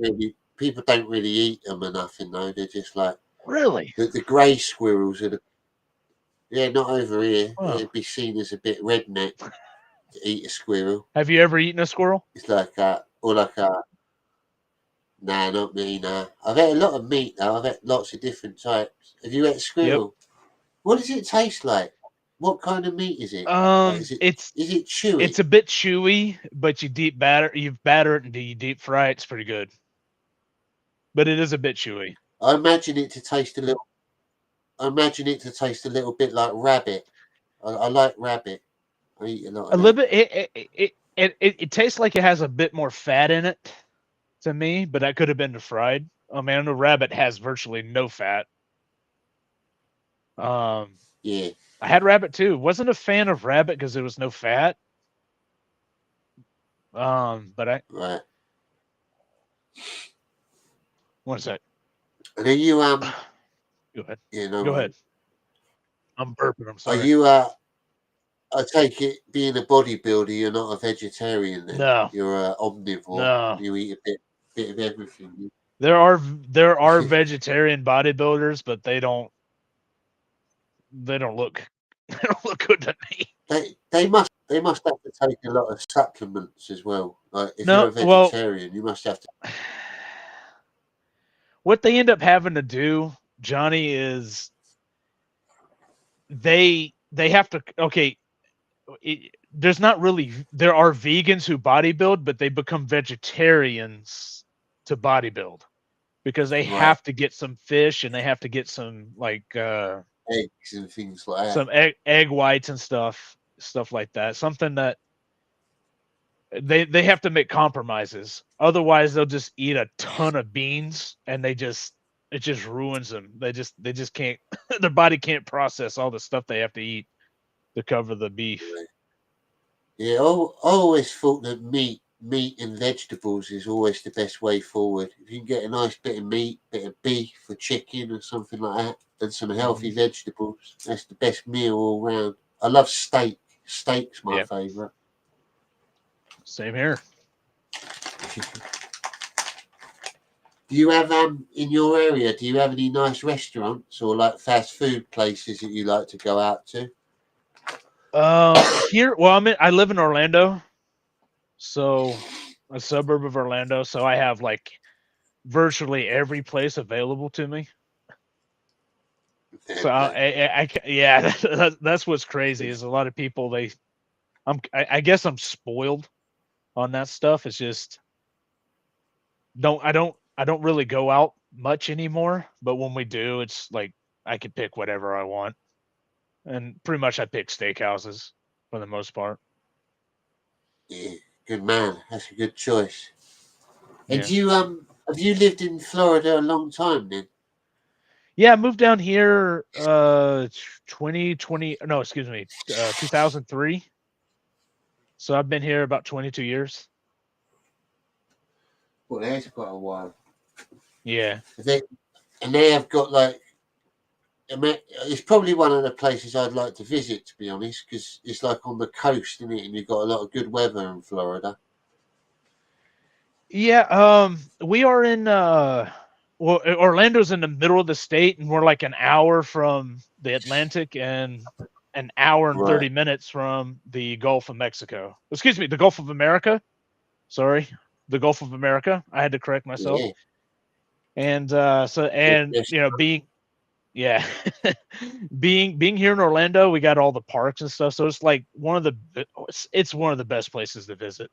Speaker 1: really eat them or nothing though. They're just like
Speaker 2: really?
Speaker 1: the grey squirrels are the yeah, not over here.
Speaker 2: Oh,
Speaker 1: It'd be seen as a bit redneck to eat a squirrel.
Speaker 2: have you ever eaten a squirrel?
Speaker 1: It's like or like nah, not me, nah. I've had a lot of meat though. I've had lots of different types. Have you had
Speaker 2: Yep.
Speaker 1: squirrel? What does it taste like? What kind of meat is it? Like,
Speaker 2: It's
Speaker 1: is it chewy?
Speaker 2: it's a bit chewy, but you batter it and you deep fry it. It's pretty good, but it is a bit chewy.
Speaker 1: I imagine it to taste a little. I imagine it to taste a little bit like rabbit. I like rabbit. I eat a lot
Speaker 2: A
Speaker 1: of
Speaker 2: little
Speaker 1: that.
Speaker 2: bit. It tastes like it has a bit more fat in it to me, but that could have been the fried. I mean, I know rabbit has virtually no fat. Um,
Speaker 1: Yeah,
Speaker 2: I had rabbit too. Wasn't a fan of rabbit because there was no fat. But I
Speaker 1: right.
Speaker 2: one sec.
Speaker 1: And are you
Speaker 2: Go ahead.
Speaker 1: you know
Speaker 2: Go ahead. I'm burping. I'm
Speaker 1: are
Speaker 2: sorry.
Speaker 1: you I take it being a bodybuilder, you're not a vegetarian then.
Speaker 2: No,
Speaker 1: You're a omnivore.
Speaker 2: no.
Speaker 1: You eat a bit of everything.
Speaker 2: There are vegetarian bodybuilders, but they don't look they don't look good to me.
Speaker 1: They must have to take a lot of supplements as well. Like if you're
Speaker 2: No,
Speaker 1: a
Speaker 2: well,
Speaker 1: vegetarian, you must have to.
Speaker 2: what they end up having to do, Johnny, is they have to okay. There's not really there are vegans who bodybuild, but they become vegetarians to bodybuild because they
Speaker 1: Right,
Speaker 2: have to get some fish and they have to get some
Speaker 1: eggs and things like that.
Speaker 2: some egg whites and stuff like that. Something that they have to make compromises. Otherwise, they'll just eat a ton of beans and it just ruins them. They just can't their body can't process all the stuff they have to eat to cover the beef.
Speaker 1: Right. Yeah, I always thought that meat and vegetables is always the best way forward. If you can get a nice bit of meat, bit of beef or chicken or something like that, and some healthy
Speaker 2: Mhm.
Speaker 1: vegetables, that's the best meal all round. I love steak. Steak's my
Speaker 2: Yeah,
Speaker 1: favourite.
Speaker 2: same here.
Speaker 1: Do you have in your area? Do you have any nice restaurants or like fast food places that you like to go out to?
Speaker 2: Here, well, I live in Orlando, so a suburb of Orlando, so I have like virtually every place available to me.
Speaker 1: Fair
Speaker 2: So
Speaker 1: play.
Speaker 2: yeah, that's what's crazy is a lot of people I guess I'm spoiled on that stuff. It's just I don't really go out much anymore, but when we do, it's like I can pick whatever I want. And pretty much I pick steakhouses for the most part.
Speaker 1: Yeah, good man. That's a good choice. And
Speaker 2: Yeah.
Speaker 1: you have you lived in Florida a long time then?
Speaker 2: Yeah, I moved down here 2020 no, excuse me, 2003. So I've been here about 22 years.
Speaker 1: Well, that's quite a while.
Speaker 2: Yeah.
Speaker 1: They, and they have got like it's probably one of the places I'd like to visit, to be honest, because it's like on the coast, isn't it? And you've got a lot of good weather in Florida.
Speaker 2: Yeah, we are in well, Orlando's in the middle of the state and we're like an hour from the Atlantic and an hour and
Speaker 1: Right.
Speaker 2: 30 minutes from the Gulf of Mexico. Excuse me, the Gulf of America. Sorry, the Gulf of America. I had to correct myself.
Speaker 1: Yeah.
Speaker 2: And
Speaker 1: It's just,
Speaker 2: being yeah, being here in Orlando, we got all the parks and stuff. So it's like it's one of the best places to visit.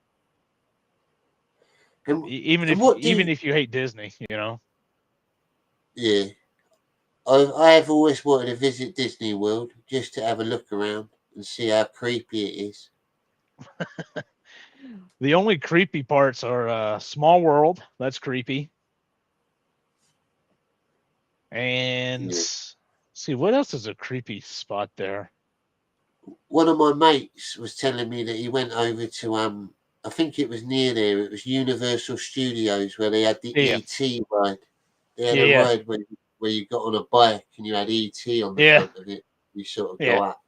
Speaker 1: and,
Speaker 2: Even
Speaker 1: and
Speaker 2: if
Speaker 1: what do you,
Speaker 2: hate Disney, you know.
Speaker 1: yeah. I have always wanted to visit Disney World just to have a look around and see how creepy it is.
Speaker 2: The only creepy parts are Small World. That's creepy. And
Speaker 1: Yeah.
Speaker 2: see what else is a creepy spot there.
Speaker 1: One of my mates was telling me that he went over to I think it was near there. It was Universal Studios where they had the
Speaker 2: Yeah,
Speaker 1: ET ride. They had
Speaker 2: yeah,
Speaker 1: a
Speaker 2: yeah,
Speaker 1: ride where you got on a bike and you had ET on the
Speaker 2: yeah,
Speaker 1: front of it. You sort of go
Speaker 2: yeah,
Speaker 1: up.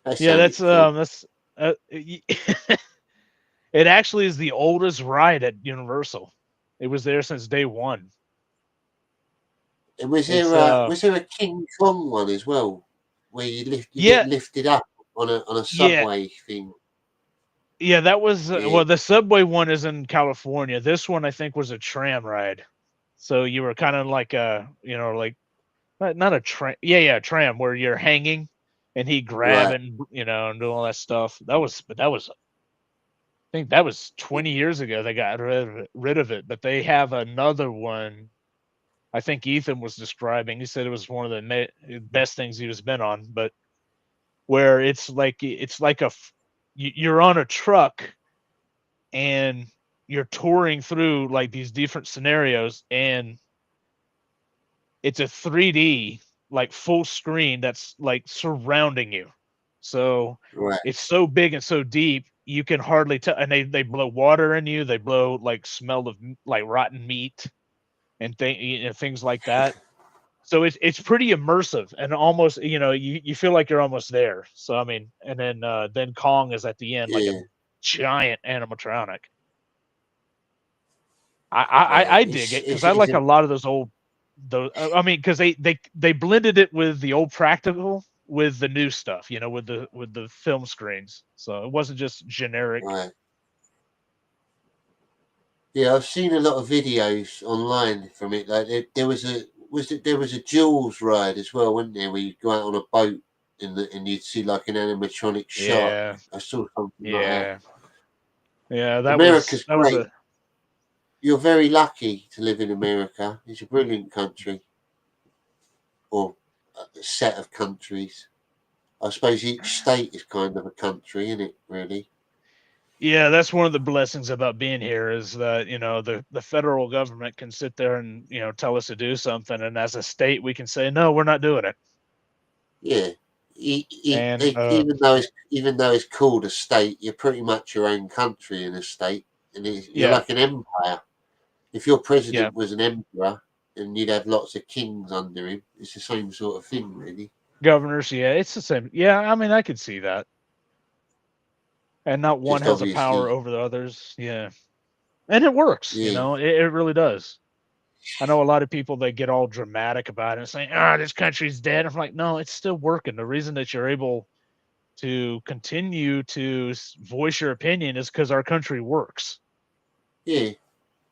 Speaker 1: That
Speaker 2: yeah.
Speaker 1: sounded cool.
Speaker 2: That's it actually is the oldest ride at Universal. It was there since day one.
Speaker 1: And
Speaker 2: It's
Speaker 1: was there a King Kong one as well, where you get
Speaker 2: yeah,
Speaker 1: lifted up on a
Speaker 2: yeah,
Speaker 1: subway thing?
Speaker 2: yeah. That was
Speaker 1: Yeah,
Speaker 2: well, the subway one is in California. This one I think was a tram ride. So you were kind of like like not a tram. Yeah, yeah, tram where you're hanging and he
Speaker 1: right.
Speaker 2: grabbing, and doing all that stuff. That was I think that was 20 years ago they got rid of it, but they have another one. I think Ethan was describing. He said it was one of the best things he was been on, but where it's like you're on a truck and you're touring through like these different scenarios, and it's a 3D like full screen that's like surrounding you. So
Speaker 1: Right.
Speaker 2: it's so big and so deep you can hardly tell. And they blow water in you. They blow like smell of like rotten meat and things like that. So it's pretty immersive and almost you feel like you're almost there. So I mean, and then Kong is at the end like a
Speaker 1: Yeah.
Speaker 2: giant animatronic. I dig it because I
Speaker 1: It's
Speaker 2: like
Speaker 1: a,
Speaker 2: a lot of those. I mean, because they blended it with the old practical with the new stuff, with the film screens. So it wasn't just generic.
Speaker 1: right. Yeah, I've seen a lot of videos online from it. Like there was a Jules ride as well, wasn't there? Where you go out on a boat and you'd see like an animatronic shark.
Speaker 2: Yeah,
Speaker 1: I saw something like that.
Speaker 2: yeah, yeah.
Speaker 1: America's
Speaker 2: That was
Speaker 1: great.
Speaker 2: a
Speaker 1: You're very lucky to live in America. It's a brilliant country, or a set of countries. I suppose each state is kind of a country, isn't it? Really?
Speaker 2: yeah. That's one of the blessings about being here is that the federal government can sit there and tell us to do something, and as a state we can say no, we're not doing it.
Speaker 1: Yeah.
Speaker 2: And
Speaker 1: Even though it's called a state, you're pretty much your own country in a state, and you're
Speaker 2: yeah,
Speaker 1: like an empire. If your
Speaker 2: yeah,
Speaker 1: president was an emperor, and you'd have lots of kings under him, it's the same sort of thing, really.
Speaker 2: governors, yeah, it's the same. Yeah, I mean, I could see that. And not one
Speaker 1: Just
Speaker 2: has a power
Speaker 1: obviously,
Speaker 2: over the others. Yeah. And it works,
Speaker 1: yeah,
Speaker 2: it really does. I know a lot of people that get all dramatic about it and saying, this country's dead. I'm like, no, it's still working. The reason that you're able to continue to voice your opinion is because our country works.
Speaker 1: yeah.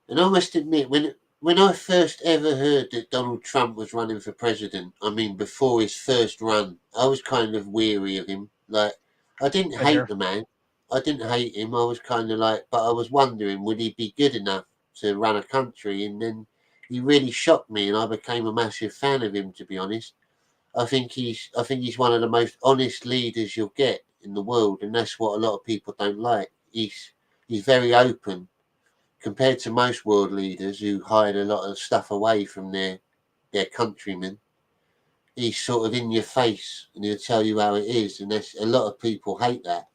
Speaker 1: And I must admit, when I first ever heard that Donald Trump was running for president, I mean, before his first run, I was kind of weary of him. Like, I didn't
Speaker 2: Same
Speaker 1: hate
Speaker 2: here.
Speaker 1: the man. I didn't hate him. I was kind of like, but I was wondering, would he be good enough to run a country? And then he really shocked me, and I became a massive fan of him. To be honest, I think he's one of the most honest leaders you'll get in the world, and that's what a lot of people don't like. He's very open compared to most world leaders who hide a lot of stuff away from their countrymen. He's sort of in your face and he'll tell you how it is, and there's a lot of people hate that.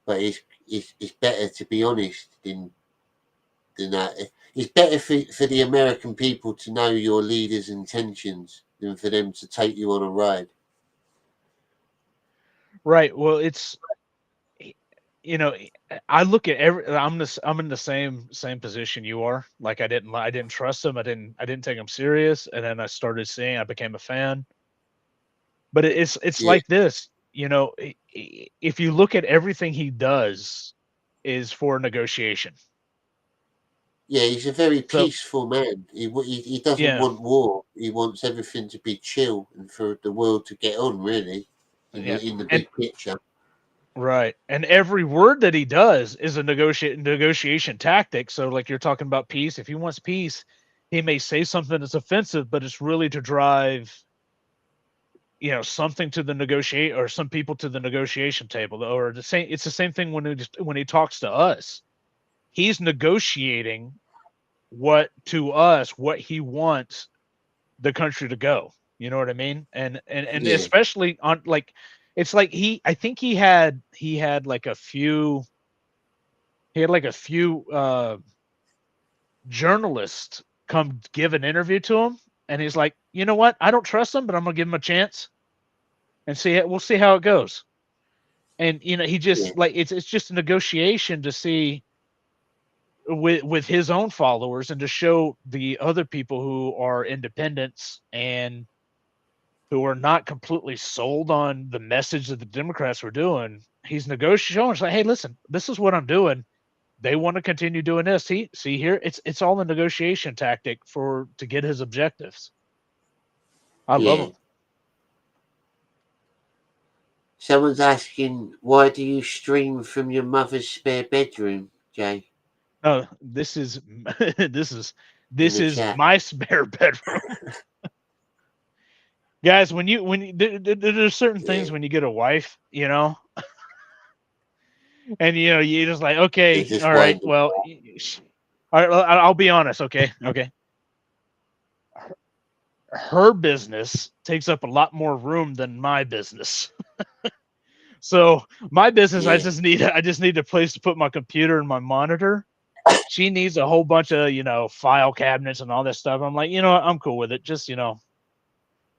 Speaker 1: But it's better to be honest than that. It's better for the American people to know your leader's intentions than for them to take you on a ride.
Speaker 2: Right. Well, you know, I look at I'm in the same position you are. Like I didn't trust him. I didn't take him serious. And then I started seeing, I became a fan. But it's
Speaker 1: Yeah,
Speaker 2: like this, if you look at everything he does is for negotiation.
Speaker 1: yeah. He's a very
Speaker 2: So
Speaker 1: peaceful man. He doesn't
Speaker 2: yeah,
Speaker 1: want war. He wants everything to be chill and for the world to get on. Really,
Speaker 2: yeah,
Speaker 1: in the
Speaker 2: and
Speaker 1: big picture.
Speaker 2: right, and every word that he does is a negotiation tactic. So like you're talking about peace. If he wants peace, he may say something that's offensive, but it's really to drive something to the negotiate or some people to the negotiation table. Or the same, it's the same thing when he talks to us. He's negotiating what he wants the country to go. You know what I mean? And
Speaker 1: Yeah,
Speaker 2: especially on like, it's like I think he had like a few journalists come give an interview to him, and he's like, you know what, I don't trust them, but I'm gonna give him a chance and we'll see how it goes. And he
Speaker 1: yeah,
Speaker 2: just like, it's just a negotiation to see with his own followers, and to show the other people who are independents and who are not completely sold on the message that the Democrats were doing. He's negotiating. It's like, hey, listen, this is what I'm doing. They want to continue doing this. See here, it's all a negotiation tactic to get his objectives. I love
Speaker 1: yeah.
Speaker 2: him.
Speaker 1: Someone's asking, why do you stream from your mother's spare bedroom, Jay?
Speaker 2: No, this is this is
Speaker 1: In
Speaker 2: this
Speaker 1: the
Speaker 2: is
Speaker 1: chat.
Speaker 2: my spare bedroom. Guys, there's certain
Speaker 1: Yeah,
Speaker 2: things when you get a wife, and you just like,
Speaker 1: they're
Speaker 2: okay,
Speaker 1: just
Speaker 2: all right,
Speaker 1: winding.
Speaker 2: well, all right, I'll be honest, okay. Her business takes up a lot more room than my business. So my business, I
Speaker 1: Yeah,
Speaker 2: just need a place to put my computer and my monitor. She needs a whole bunch of file cabinets and all this stuff. I'm like, what, I'm cool with it. Just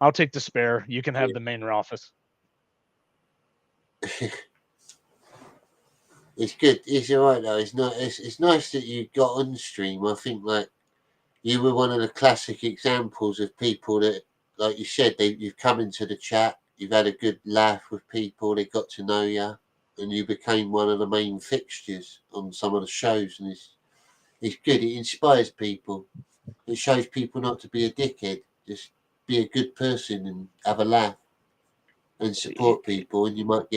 Speaker 2: I'll take the spare. You can have
Speaker 1: yeah.
Speaker 2: the main office.
Speaker 1: It's good. It's all right though. It's not. It's nice that you got on stream. I think like you were one of the classic examples of people that, like you said, you've come into the chat. You've had a good laugh with people. They got to know you, and you became one of the main fixtures on some of the shows. And it's good. It inspires people. It shows people not to be a dickhead. Just be a good person and have a laugh and support people, and you might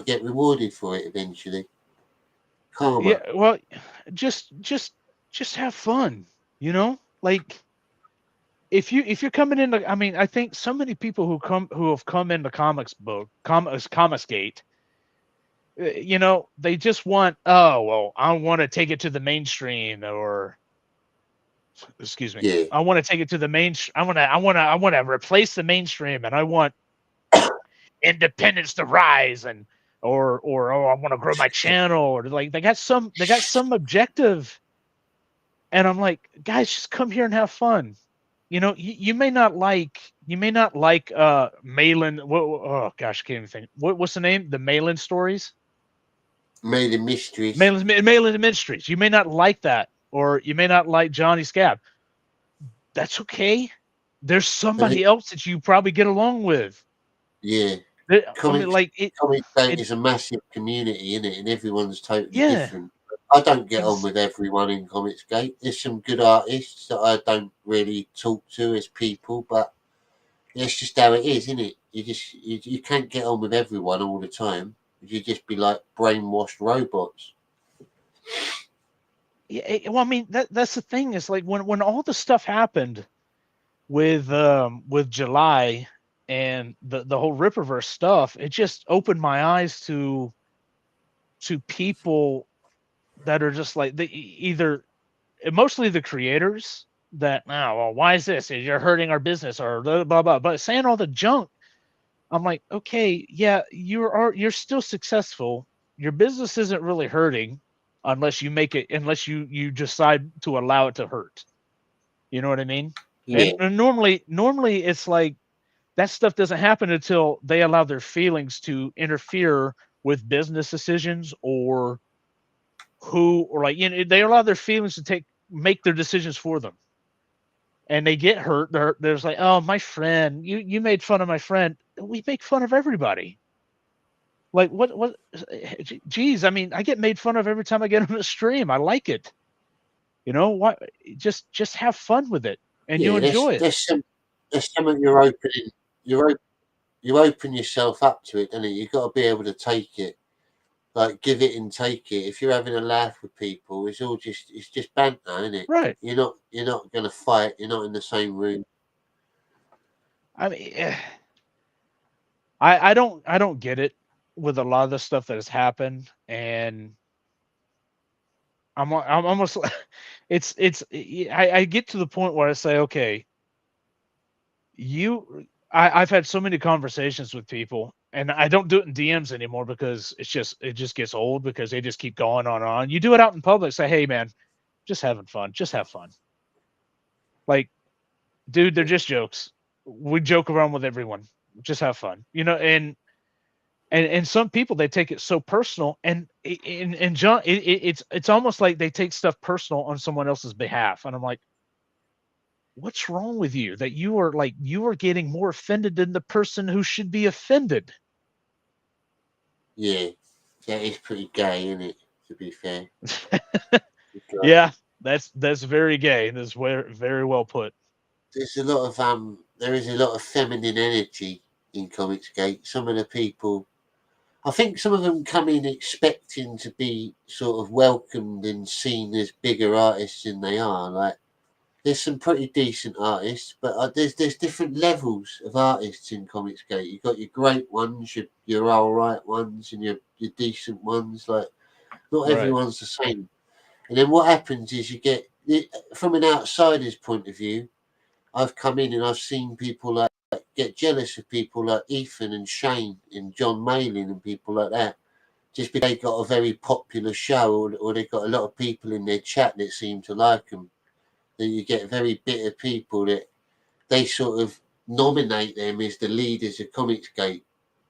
Speaker 1: get rewarded for it eventually. Karma.
Speaker 2: Yeah, well, just have fun, like if you're coming into, I mean, I think so many people who have come into comics gate, they just want, oh well, I want to take it to the mainstream, or excuse me,
Speaker 1: Yeah.
Speaker 2: I want to take it to the main, I want to replace the mainstream, and I want independence to rise, and or oh, I want to grow my channel, or like they got some objective. And I'm like, guys, just come here and have fun. You may not like Malin. Oh gosh, I can't even think. What's the name? The Malin stories.
Speaker 1: Made in mysteries.
Speaker 2: Malin Mysteries. You may not like that, or you may not like Johnny Scab. That's okay. There's
Speaker 1: I think,
Speaker 2: somebody else that you probably get along with.
Speaker 1: yeah.
Speaker 2: I mean,
Speaker 1: Comics
Speaker 2: like it.
Speaker 1: Comics Gate
Speaker 2: It
Speaker 1: is a massive community in it, and everyone's totally
Speaker 2: yeah.
Speaker 1: different. I don't get on
Speaker 2: Ex-
Speaker 1: with everyone in Comics Gate. There's some good artists that I don't really talk to as people, but it's just how it is, isn't it? You can't get on with everyone all the time. You just be like brainwashed robots.
Speaker 2: yeah. Well, I mean, that's the thing. Is like when all the stuff happened with July and the whole Ripperverse stuff, it just opened my eyes to people that are just like either mostly the creators that now, well, why is this? You're hurting our business, or blah blah blah. But saying all the junk, I'm like, okay, yeah, you're still successful. Your business isn't really hurting unless you decide to allow it to hurt. You know what I mean?
Speaker 1: Yeah,
Speaker 2: And normally it's like that stuff doesn't happen until they allow their feelings to interfere with business decisions, or like they allow their feelings to make their decisions for them, and they get hurt. There's like, oh, my friend, you made fun of my friend. we make fun of everybody. Like what? Geez, I mean, I get made fun of every time I get on a stream. I like it. You know what? Just have fun with it, and you
Speaker 1: Yeah,
Speaker 2: enjoy it.
Speaker 1: there's something you're opening. You're you open yourself up to it, and you've got to be able to take it, like give it and take it. If you're having a laugh with people, it's just banter, isn't it?
Speaker 2: Right.
Speaker 1: You're not going to fight. You're not in the same room.
Speaker 2: I mean, I don't get it with a lot of the stuff that has happened, and I'm almost I get to the point where I say, okay, I've had so many conversations with people, and I don't do it in DMs anymore because it just gets old because they just keep going on and on. You do it out in public, say, hey man, just having fun, just have fun. Like, dude, they're just jokes. We joke around with everyone. Just have fun, you know. And some people, they take it so personal, and John, it's almost like they take stuff personal on someone else's behalf, and I'm like, what's wrong with you that you are getting more offended than the person who should be offended?
Speaker 1: Yeah, that is pretty gay, isn't it? To be fair,
Speaker 2: Yeah, that's very gay. That's very well put.
Speaker 1: there's a lot of there is a lot of feminine energy in Comicsgate. Some of the people, I think, some of them come in expecting to be sort of welcomed and seen as bigger artists than they are. Like, there's some pretty decent artists, but there's different levels of artists in Comicsgate. You've got your great ones, your all right ones, and your decent ones. Like, not
Speaker 2: Right.
Speaker 1: everyone's the same. And then what happens is you get, from an outsider's point of view, I've come in and I've seen people like get jealous of people like Ethan and Shane and John Malin and people like that, just because they got a very popular show, or they got a lot of people in their chat that seem to like them. That you get very bitter people that they sort of nominate them as the leaders of Comicsgate,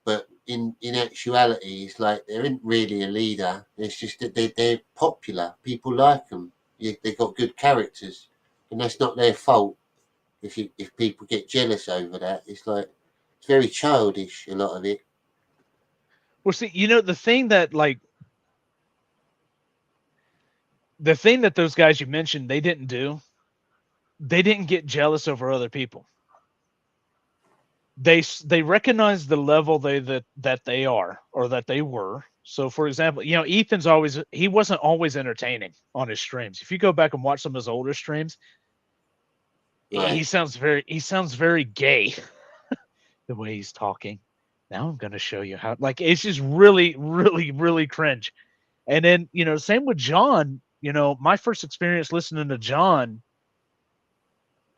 Speaker 1: but in actuality, it's like they aren't really a leader. It's just that they're popular. People like them. They've got good characters, and that's not their fault. If people get jealous over that, it's like it's very childish. A lot of it.
Speaker 2: Well, see, you know, the thing that those guys you mentioned they didn't do, they didn't get jealous over other people. They recognize the level that they are, or that they were. So, for example, you know, he wasn't always entertaining on his streams. If you go back and watch some of his older streams,
Speaker 1: Right?
Speaker 2: he sounds very gay the way he's talking. Now I'm going to show you how. Like, it's just really cringe. And then, you know, same with John. You know, my first experience listening to John,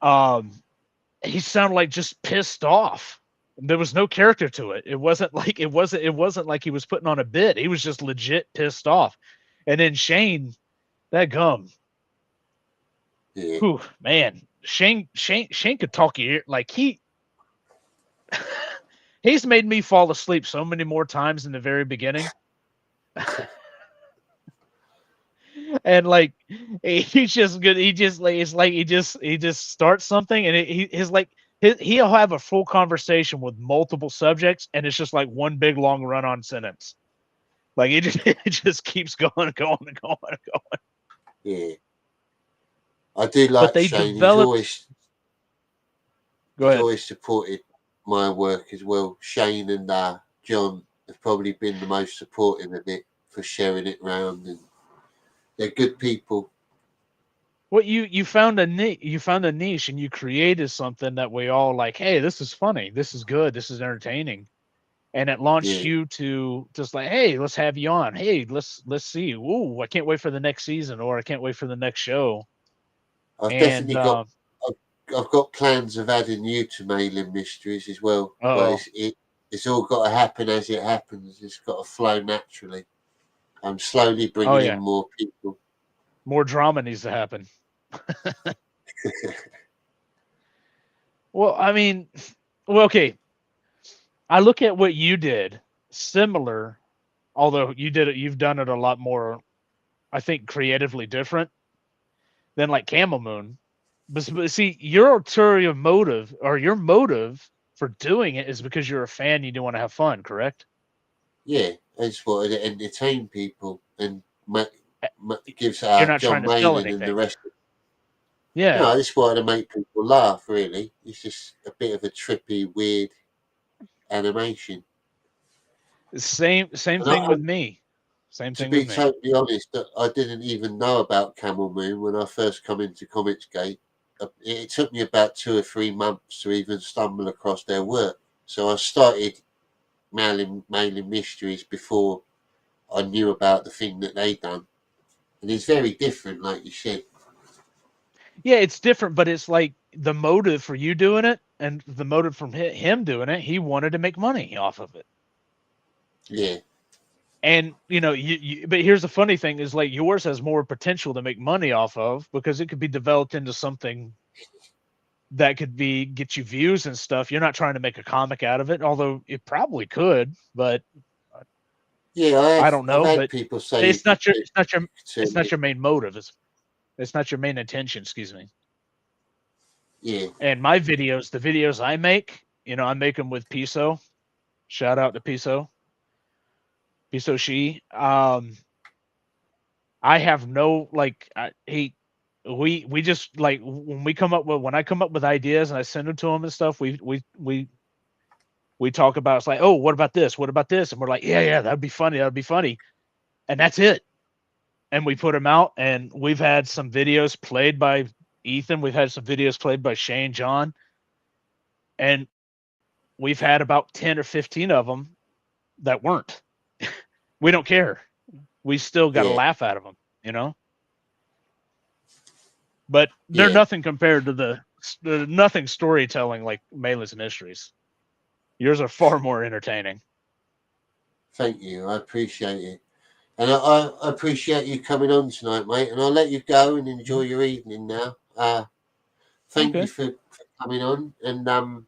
Speaker 2: um, he sounded like just pissed off. There was no character to it. It wasn't like he was putting on a bit. He was just legit pissed off. And then Shane, that gum.
Speaker 1: Yeah.
Speaker 2: Whew, man. Shane could talk you like he's made me fall asleep so many more times in the very beginning. And like he's just good. He just like it's like he just starts something, and he's like he'll have a full conversation with multiple subjects, and it's just like one big long run on sentence. Like it just keeps going and going and going and going.
Speaker 1: Yeah. I do
Speaker 2: But
Speaker 1: like
Speaker 2: they
Speaker 1: Shane.
Speaker 2: developed. Go
Speaker 1: He's
Speaker 2: ahead.
Speaker 1: always supported my work as well. Shane and John have probably been the most supportive of it for sharing it round, and they're good people.
Speaker 2: What you found you found a niche, and you created something that we all like. Hey, this is funny. This is good. This is entertaining. And it launched
Speaker 1: Yeah,
Speaker 2: you to just like, hey, let's have you on. Hey, let's see. Ooh, I can't wait for the next season, or I can't wait for the next show.
Speaker 1: I've
Speaker 2: And
Speaker 1: definitely got. I've got plans of adding you to Mailing Mysteries as well, but
Speaker 2: oh,
Speaker 1: it's all got to happen as it happens. It's got to flow naturally. I'm slowly
Speaker 2: oh
Speaker 1: bringing in
Speaker 2: yeah,
Speaker 1: more people.
Speaker 2: more drama needs to happen. Well, I mean, well, okay. I look at what you did, similar, although you've done it a lot more, I think, creatively different than like Camel Moon. But see, your ulterior motive, or your motive for doing it is because you're a fan. You do want to have fun, correct?
Speaker 1: Yeah, I just wanted to entertain people and gives
Speaker 2: You're not
Speaker 1: John
Speaker 2: trying to sell
Speaker 1: Malin and the
Speaker 2: anything.
Speaker 1: rest. No,
Speaker 2: Yeah.
Speaker 1: I just wanted to make people laugh. Really, it's just a bit of a trippy, weird animation.
Speaker 2: Same
Speaker 1: And
Speaker 2: thing with me. Same
Speaker 1: to
Speaker 2: thing with
Speaker 1: be
Speaker 2: me.
Speaker 1: totally honest, I didn't even know about Camel Moon when I first come into Comicsgate. It took me about 2 or 3 months to even stumble across their work. So I started mailing mysteries before I knew about the thing that they done. And it's very different, like you said.
Speaker 2: Yeah, it's different, but it's like the motive for you doing it and the motive from him doing it. He wanted to make money off of it.
Speaker 1: Yeah.
Speaker 2: And but here's the funny thing is like yours has more potential to make money off of because it could be developed into something that could be get you views and stuff. You're not trying to make a comic out of it, although it probably could, but
Speaker 1: Yeah,
Speaker 2: I don't
Speaker 1: I've
Speaker 2: know.
Speaker 1: had
Speaker 2: But
Speaker 1: people say you
Speaker 2: it's
Speaker 1: could
Speaker 2: not your it's not your
Speaker 1: turn
Speaker 2: it's not
Speaker 1: it.
Speaker 2: your main motive. It's not your main intention. Excuse me.
Speaker 1: Yeah.
Speaker 2: And my videos, the videos I make, I make them with Piso. Shout out to Piso. Piso She. I have no like we just like when I come up with ideas and I send them to him and stuff, we talk about it's like, oh, what about this? What about this? And we're like, yeah, that'd be funny, and that's it. And we put them out, and we've had some videos played by Ethan, we've had some videos played by Shane, John, and we've had about 10 or 15 of them that weren't. We don't care. We still got to
Speaker 1: Yeah.
Speaker 2: laugh at them. But they're
Speaker 1: Yeah.
Speaker 2: nothing compared to the nothing storytelling like Malin's Mysteries. Yours are far more entertaining.
Speaker 1: Thank you. I appreciate it. And I appreciate you coming on tonight, mate. And I'll let you go and enjoy your evening now. Thank you
Speaker 2: Okay.
Speaker 1: for coming on. And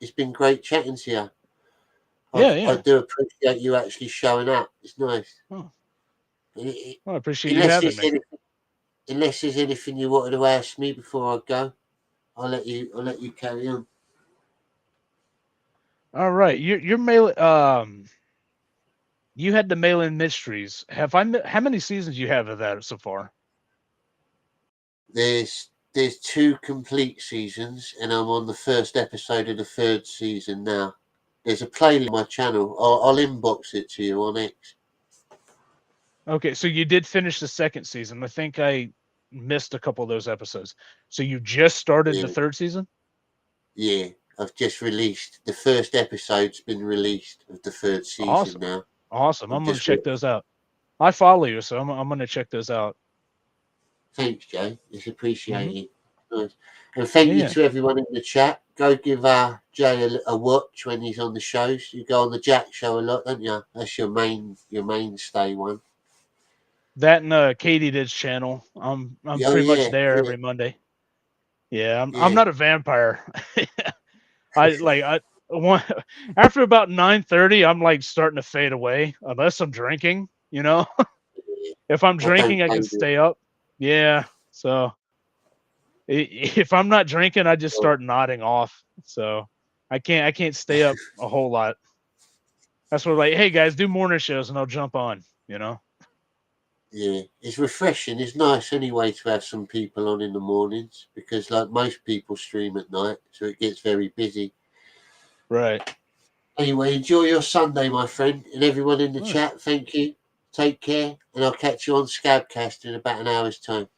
Speaker 1: it's been great chatting to you. I
Speaker 2: Yeah.
Speaker 1: do appreciate you actually showing up. It's nice.
Speaker 2: Oh,
Speaker 1: It-
Speaker 2: well, I appreciate you
Speaker 1: unless
Speaker 2: having
Speaker 1: there's
Speaker 2: me.
Speaker 1: anything, unless there's anything you wanted to ask me before I go, I'll let you carry on.
Speaker 2: All right, you're mail. You had the Mail-In Mysteries. How many seasons you have of that so far?
Speaker 1: There's 2 complete seasons, and I'm on the first episode of the 3rd season now. There's a playlist on my channel. I'll inbox it to you on X.
Speaker 2: Okay, so you did finish the second season. I think I missed a couple of those episodes. So you just started the
Speaker 1: Yeah,
Speaker 2: third season?
Speaker 1: yeah. I've just released the first episode's been released of the 3rd season
Speaker 2: Awesome.
Speaker 1: now.
Speaker 2: Awesome.
Speaker 1: I'm
Speaker 2: I'm gonna
Speaker 1: just
Speaker 2: check those out. I follow you, so I'm gonna check those out.
Speaker 1: Thanks, Jay. It's
Speaker 2: Hmm.
Speaker 1: appreciated. Nice. And thank you
Speaker 2: Yeah.
Speaker 1: to everyone in the chat. Go give Jay a watch when he's on the shows. You go on the Jack show a lot, don't you? That's your mainstay one.
Speaker 2: That and Katie Did's channel. I'm
Speaker 1: Oh
Speaker 2: pretty much
Speaker 1: yeah,
Speaker 2: there
Speaker 1: yeah,
Speaker 2: every Monday. Yeah, I'm
Speaker 1: yeah.
Speaker 2: not a vampire. I one after about 9:30, I'm like starting to fade away unless I'm drinking. If I'm
Speaker 1: I don't
Speaker 2: drinking, I can
Speaker 1: blame you.
Speaker 2: stay up. Yeah. So if I'm not drinking, I just
Speaker 1: Well,
Speaker 2: start nodding off. So I can't stay up a whole lot. That's what like, hey guys, do morning shows and I'll jump on.
Speaker 1: yeah, it's refreshing. It's nice anyway to have some people on in the mornings because, like most people, stream at night, so it gets very busy.
Speaker 2: Right.
Speaker 1: Anyway, enjoy your Sunday, my friend, and everyone in the
Speaker 2: All right.
Speaker 1: chat. Thank you. Take care, and I'll catch you on Scabcast in about an hour's time.